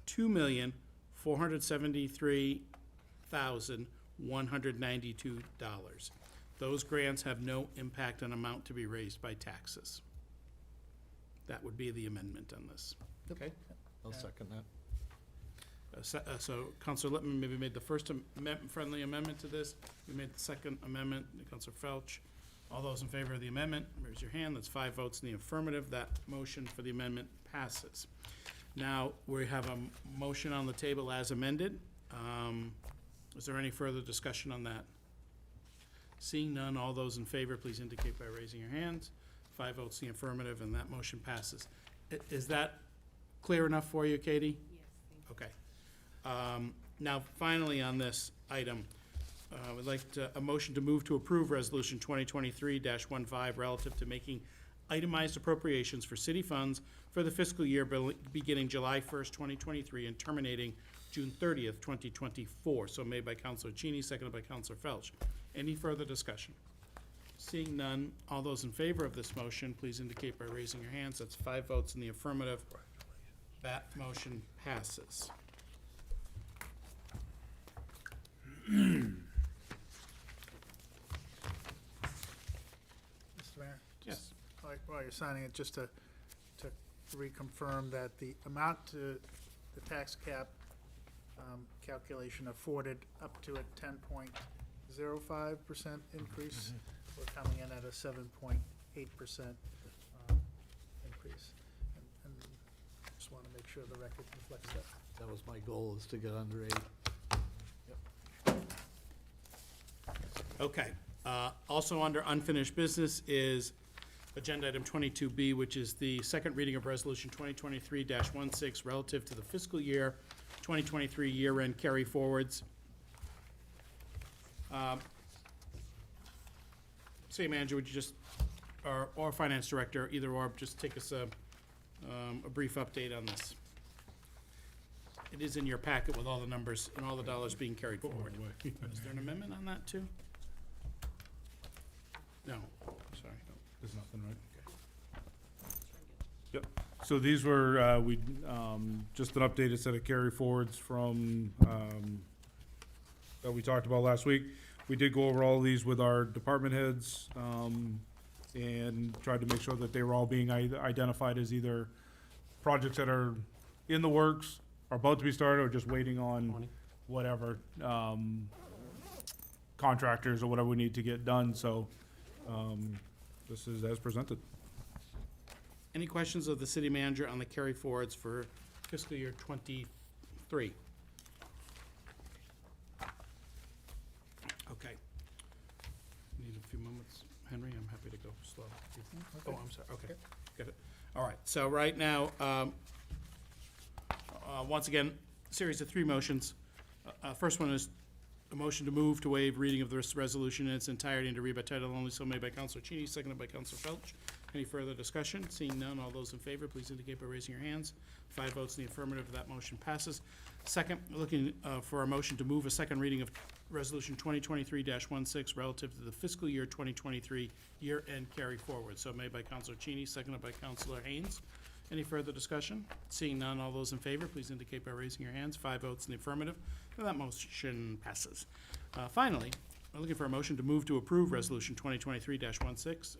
$2,473,192. Those grants have no impact on amount to be raised by taxes. That would be the amendment on this. Okay, I'll second that. So Counselor Lippman maybe made the first friendly amendment to this. We made the second amendment, Counselor Felch. All those in favor of the amendment, raise your hand. That's 5 votes in the affirmative. That motion for the amendment passes. Now, we have a motion on the table as amended. Is there any further discussion on that? Seeing none, all those in favor, please indicate by raising your hands. 5 votes in the affirmative, and that motion passes. Is that clear enough for you, Katie? Yes, thank you. Okay. Now, finally, on this item, I would like a motion to move to approve Resolution 2023-15 relative to making itemized appropriations for city funds for the fiscal year beginning July 1st, 2023, and terminating June 30th, 2024. So made by Counselor Cheney, seconded by Counselor Felch. Any further discussion? Seeing none, all those in favor of this motion, please indicate by raising your hands. That's 5 votes in the affirmative. That motion passes. Mr. Mayor? Yes. While you're signing it, just to reconfirm that the amount to the tax cap calculation afforded up to a 10.05% increase. We're coming in at a 7.8% increase. And just want to make sure the record reflects that. That was my goal, is to get under 8. Okay. Also under unfinished business is agenda item 22B, which is the second reading of Resolution 2023-16 relative to the fiscal year 2023 year-end carry forwards. City Manager, would you just, or Finance Director, either or, just take us a brief update on this? It is in your packet with all the numbers and all the dollars being carried forward. Is there an amendment on that, too? No, sorry. There's nothing, right? Yep. So these were, just an updated set of carry forwards from, that we talked about last week. We did go over all of these with our department heads, and tried to make sure that they were all being identified as either projects that are in the works, are about to be started, or just waiting on whatever, contractors or whatever we need to get done, so, this is as presented. Any questions of the city manager on the carry forwards for fiscal year 23? Okay. Need a few moments. Henry, I'm happy to go slow. Oh, I'm sorry, okay, got it. All right, so right now, once again, series of 3 motions. First one is a motion to move to waive reading of this resolution in its entirety and to read by title only, so made by Counselor Cheney, seconded by Counselor Felch. Any further discussion? Seeing none, all those in favor, please indicate by raising your hands. 5 votes in the affirmative, that motion passes. Second, looking for a motion to move a second reading of Resolution 2023-16 relative to the fiscal year 2023 year-end carry forward. So made by Counselor Cheney, seconded by Counselor Haynes. Any further discussion? Seeing none, all those in favor, please indicate by raising your hands. 5 votes in the affirmative, and that motion passes. Finally, we're looking for a motion to move to approve Resolution 2023-16,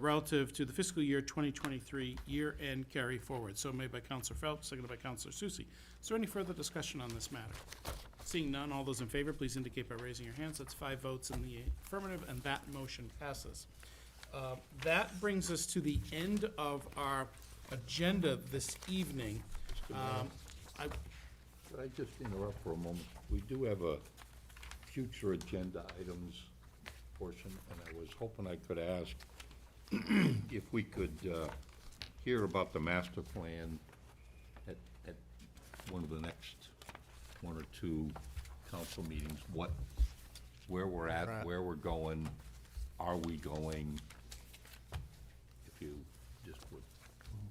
relative to the fiscal year 2023 year-end carry forward. So made by Counselor Felch, seconded by Counselor Susie. Is there any further discussion on this matter? Seeing none, all those in favor, please indicate by raising your hands. That's 5 votes in the affirmative, and that motion passes. That brings us to the end of our agenda this evening. Could I just interrupt for a moment? We do have a future agenda items portion, and I was hoping I could ask if we could hear about the master plan at one of the next 1 or 2 council meetings, where we're at, where we're going, are we going? If you just would,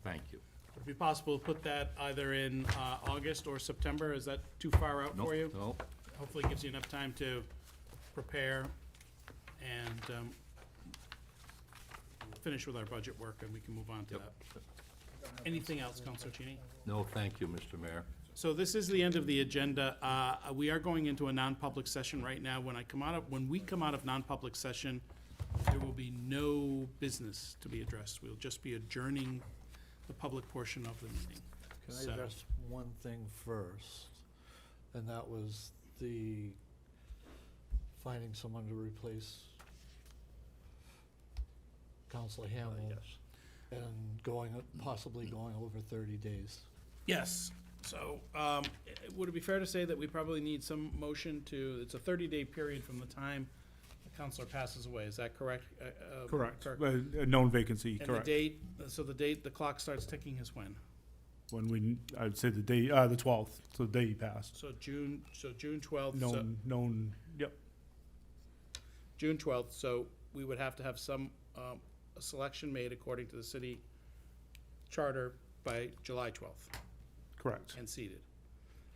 thank you. Would it be possible to put that either in August or September? Is that too far out for you? No, Hopefully it gives you enough time to prepare and finish with our budget work, and we can move on to that. Anything else, Counselor Cheney? no, thank you, Mr. Mayor. So this is the end of the agenda. We are going into a non-public session right now. When we come out of non-public session, there will be no business to be addressed. We'll just be adjourning the public portion of the meeting. Can So- I address one thing first? And that was the finding someone to replace Counselor Hamel Yes. and possibly going over 30 days. Yes. So, would it be fair to say that we probably need some motion to, it's a 30-day period from the time the counselor passes away, is that correct? Correct. Kirk? A known vacancy, And the correct. date, so the date the clock starts ticking is when? When I'd say the day, the 12th, so the day he passed. So June 12th. so- Known, yep. June 12th, so we would have to have some, a selection made according to the city charter by July 12th Correct. and seated.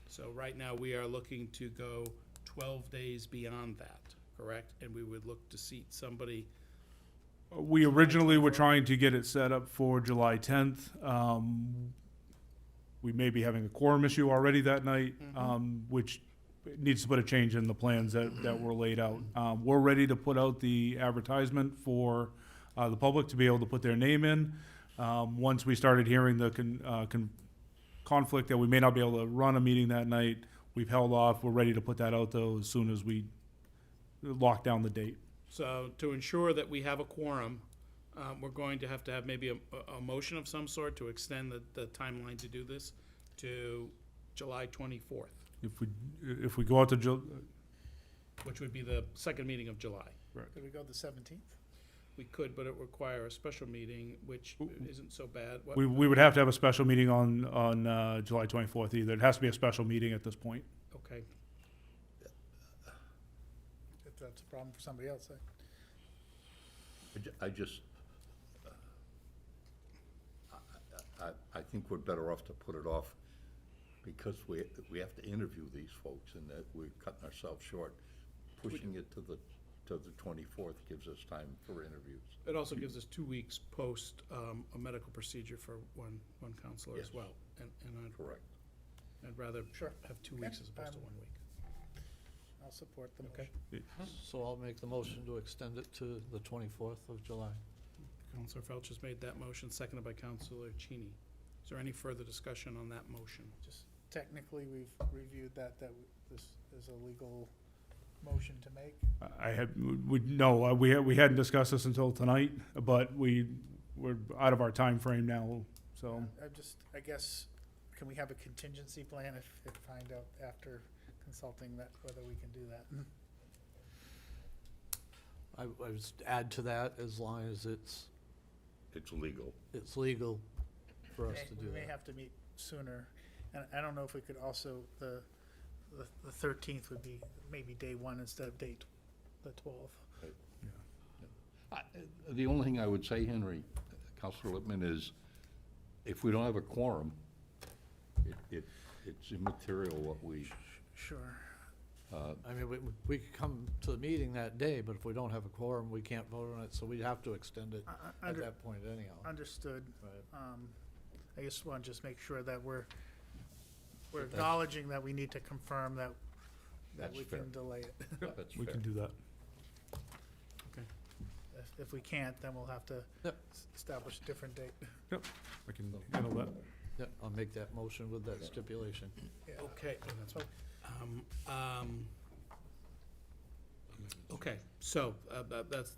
So right now, we are looking to go 12 days beyond that, correct? And we would look to seat somebody, We originally were trying to get it set up for July 10th. We may be having a quorum issue already that night, which needs to put a change in the plans that were laid out. We're ready to put out the advertisement for the public to be able to put their name in. Once we started hearing the conflict that we may not be able to run a meeting that night, we've held off. We're ready to put that out, though, as soon as we lock down the date. so to ensure that we have a quorum, we're going to have maybe a motion of some sort to extend the timeline to do this to July 24th, If we go out to which would be the second meeting of July. Could we go the 17th? we could, but it would require a special meeting, which isn't so bad. What- We would have to have a special meeting on July 24th either. It has to be a special meeting at this point. Okay, If that's a problem for somebody else, I just, I think we're better off to put it off because we have to interview these folks and that we're cutting ourselves short. Pushing it to the 24th gives us time for interviews. it also gives us 2 weeks post, a medical procedure for one counselor as Yes. well. And Correct. I'd rather Sure. have 2 weeks Okay, as opposed to 1 week. I'll support the Okay. motion. So I'll make the motion to extend it to the 24th of July. Counselor Felch has made that motion, seconded by Counselor Cheney. Is there any further discussion on that motion? Just technically, we've reviewed that this is a legal motion to make. We hadn't discussed this until tonight, but we're out of our time frame now, so. I guess, can we have a contingency plan if find out after consulting that, whether we can do that? I would just add to that as long as it's legal. legal for us to do We may that. have to meet sooner, and I don't know if we could also, the 13th would be maybe day one instead of the 12th. The only thing I would say, Henry, Counselor Lippman, is if we don't have a quorum, it's immaterial what we, Sure. I mean, we could come to the meeting that day, but if we don't have a quorum, we can't vote on it, so we'd have to extend it at Under- that point anyhow. Understood. Right. I just want to just make sure that we're That's- acknowledging that we need to confirm that That's we fair. can delay it. that's We fair. can do that. If we can't, then we'll have to Yep. establish a different date. I can handle that. Yeah, I'll make that motion with that stipulation. Yeah. Okay. Okay, so,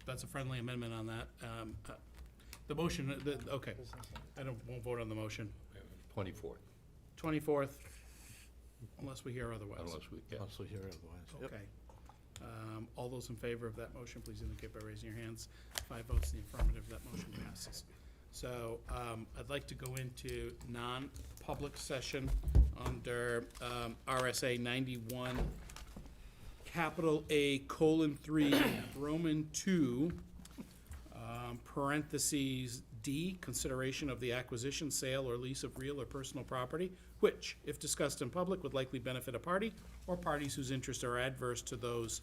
that's a friendly amendment on that. The motion, okay, won't vote on the motion. 24th, 24th, unless we hear otherwise. unless we, yeah. Also hear otherwise. Yep. Okay. All those in favor of that motion, please indicate by raising your hands. 5 votes in the affirmative, that motion passes. So, I'd like to go into non-public session under, RSA 91, capital A, :3, Roman 2, parentheses D, consideration of the acquisition, sale, or lease of real or personal property, which, if discussed in public, would likely benefit a party or parties whose interests are adverse to those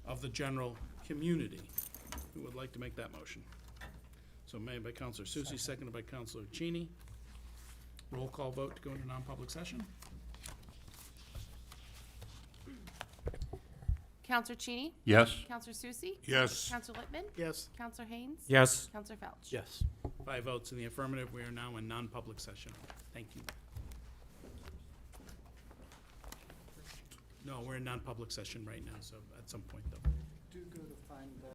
of the general community. Who would like to make that motion? So made by Counselor Susie, seconded by Counselor Cheney. Roll call vote to go into non-public session. Counselor Cheney? Yes? Counselor Susie? Yes. Counselor Littman? Yes. Counselor Haynes? Yes. Counselor Felch? Yes. 5 votes in the affirmative. We are now in non-public session. Thank you. No, we're in non-public session right now, so at some point though. Do go to find the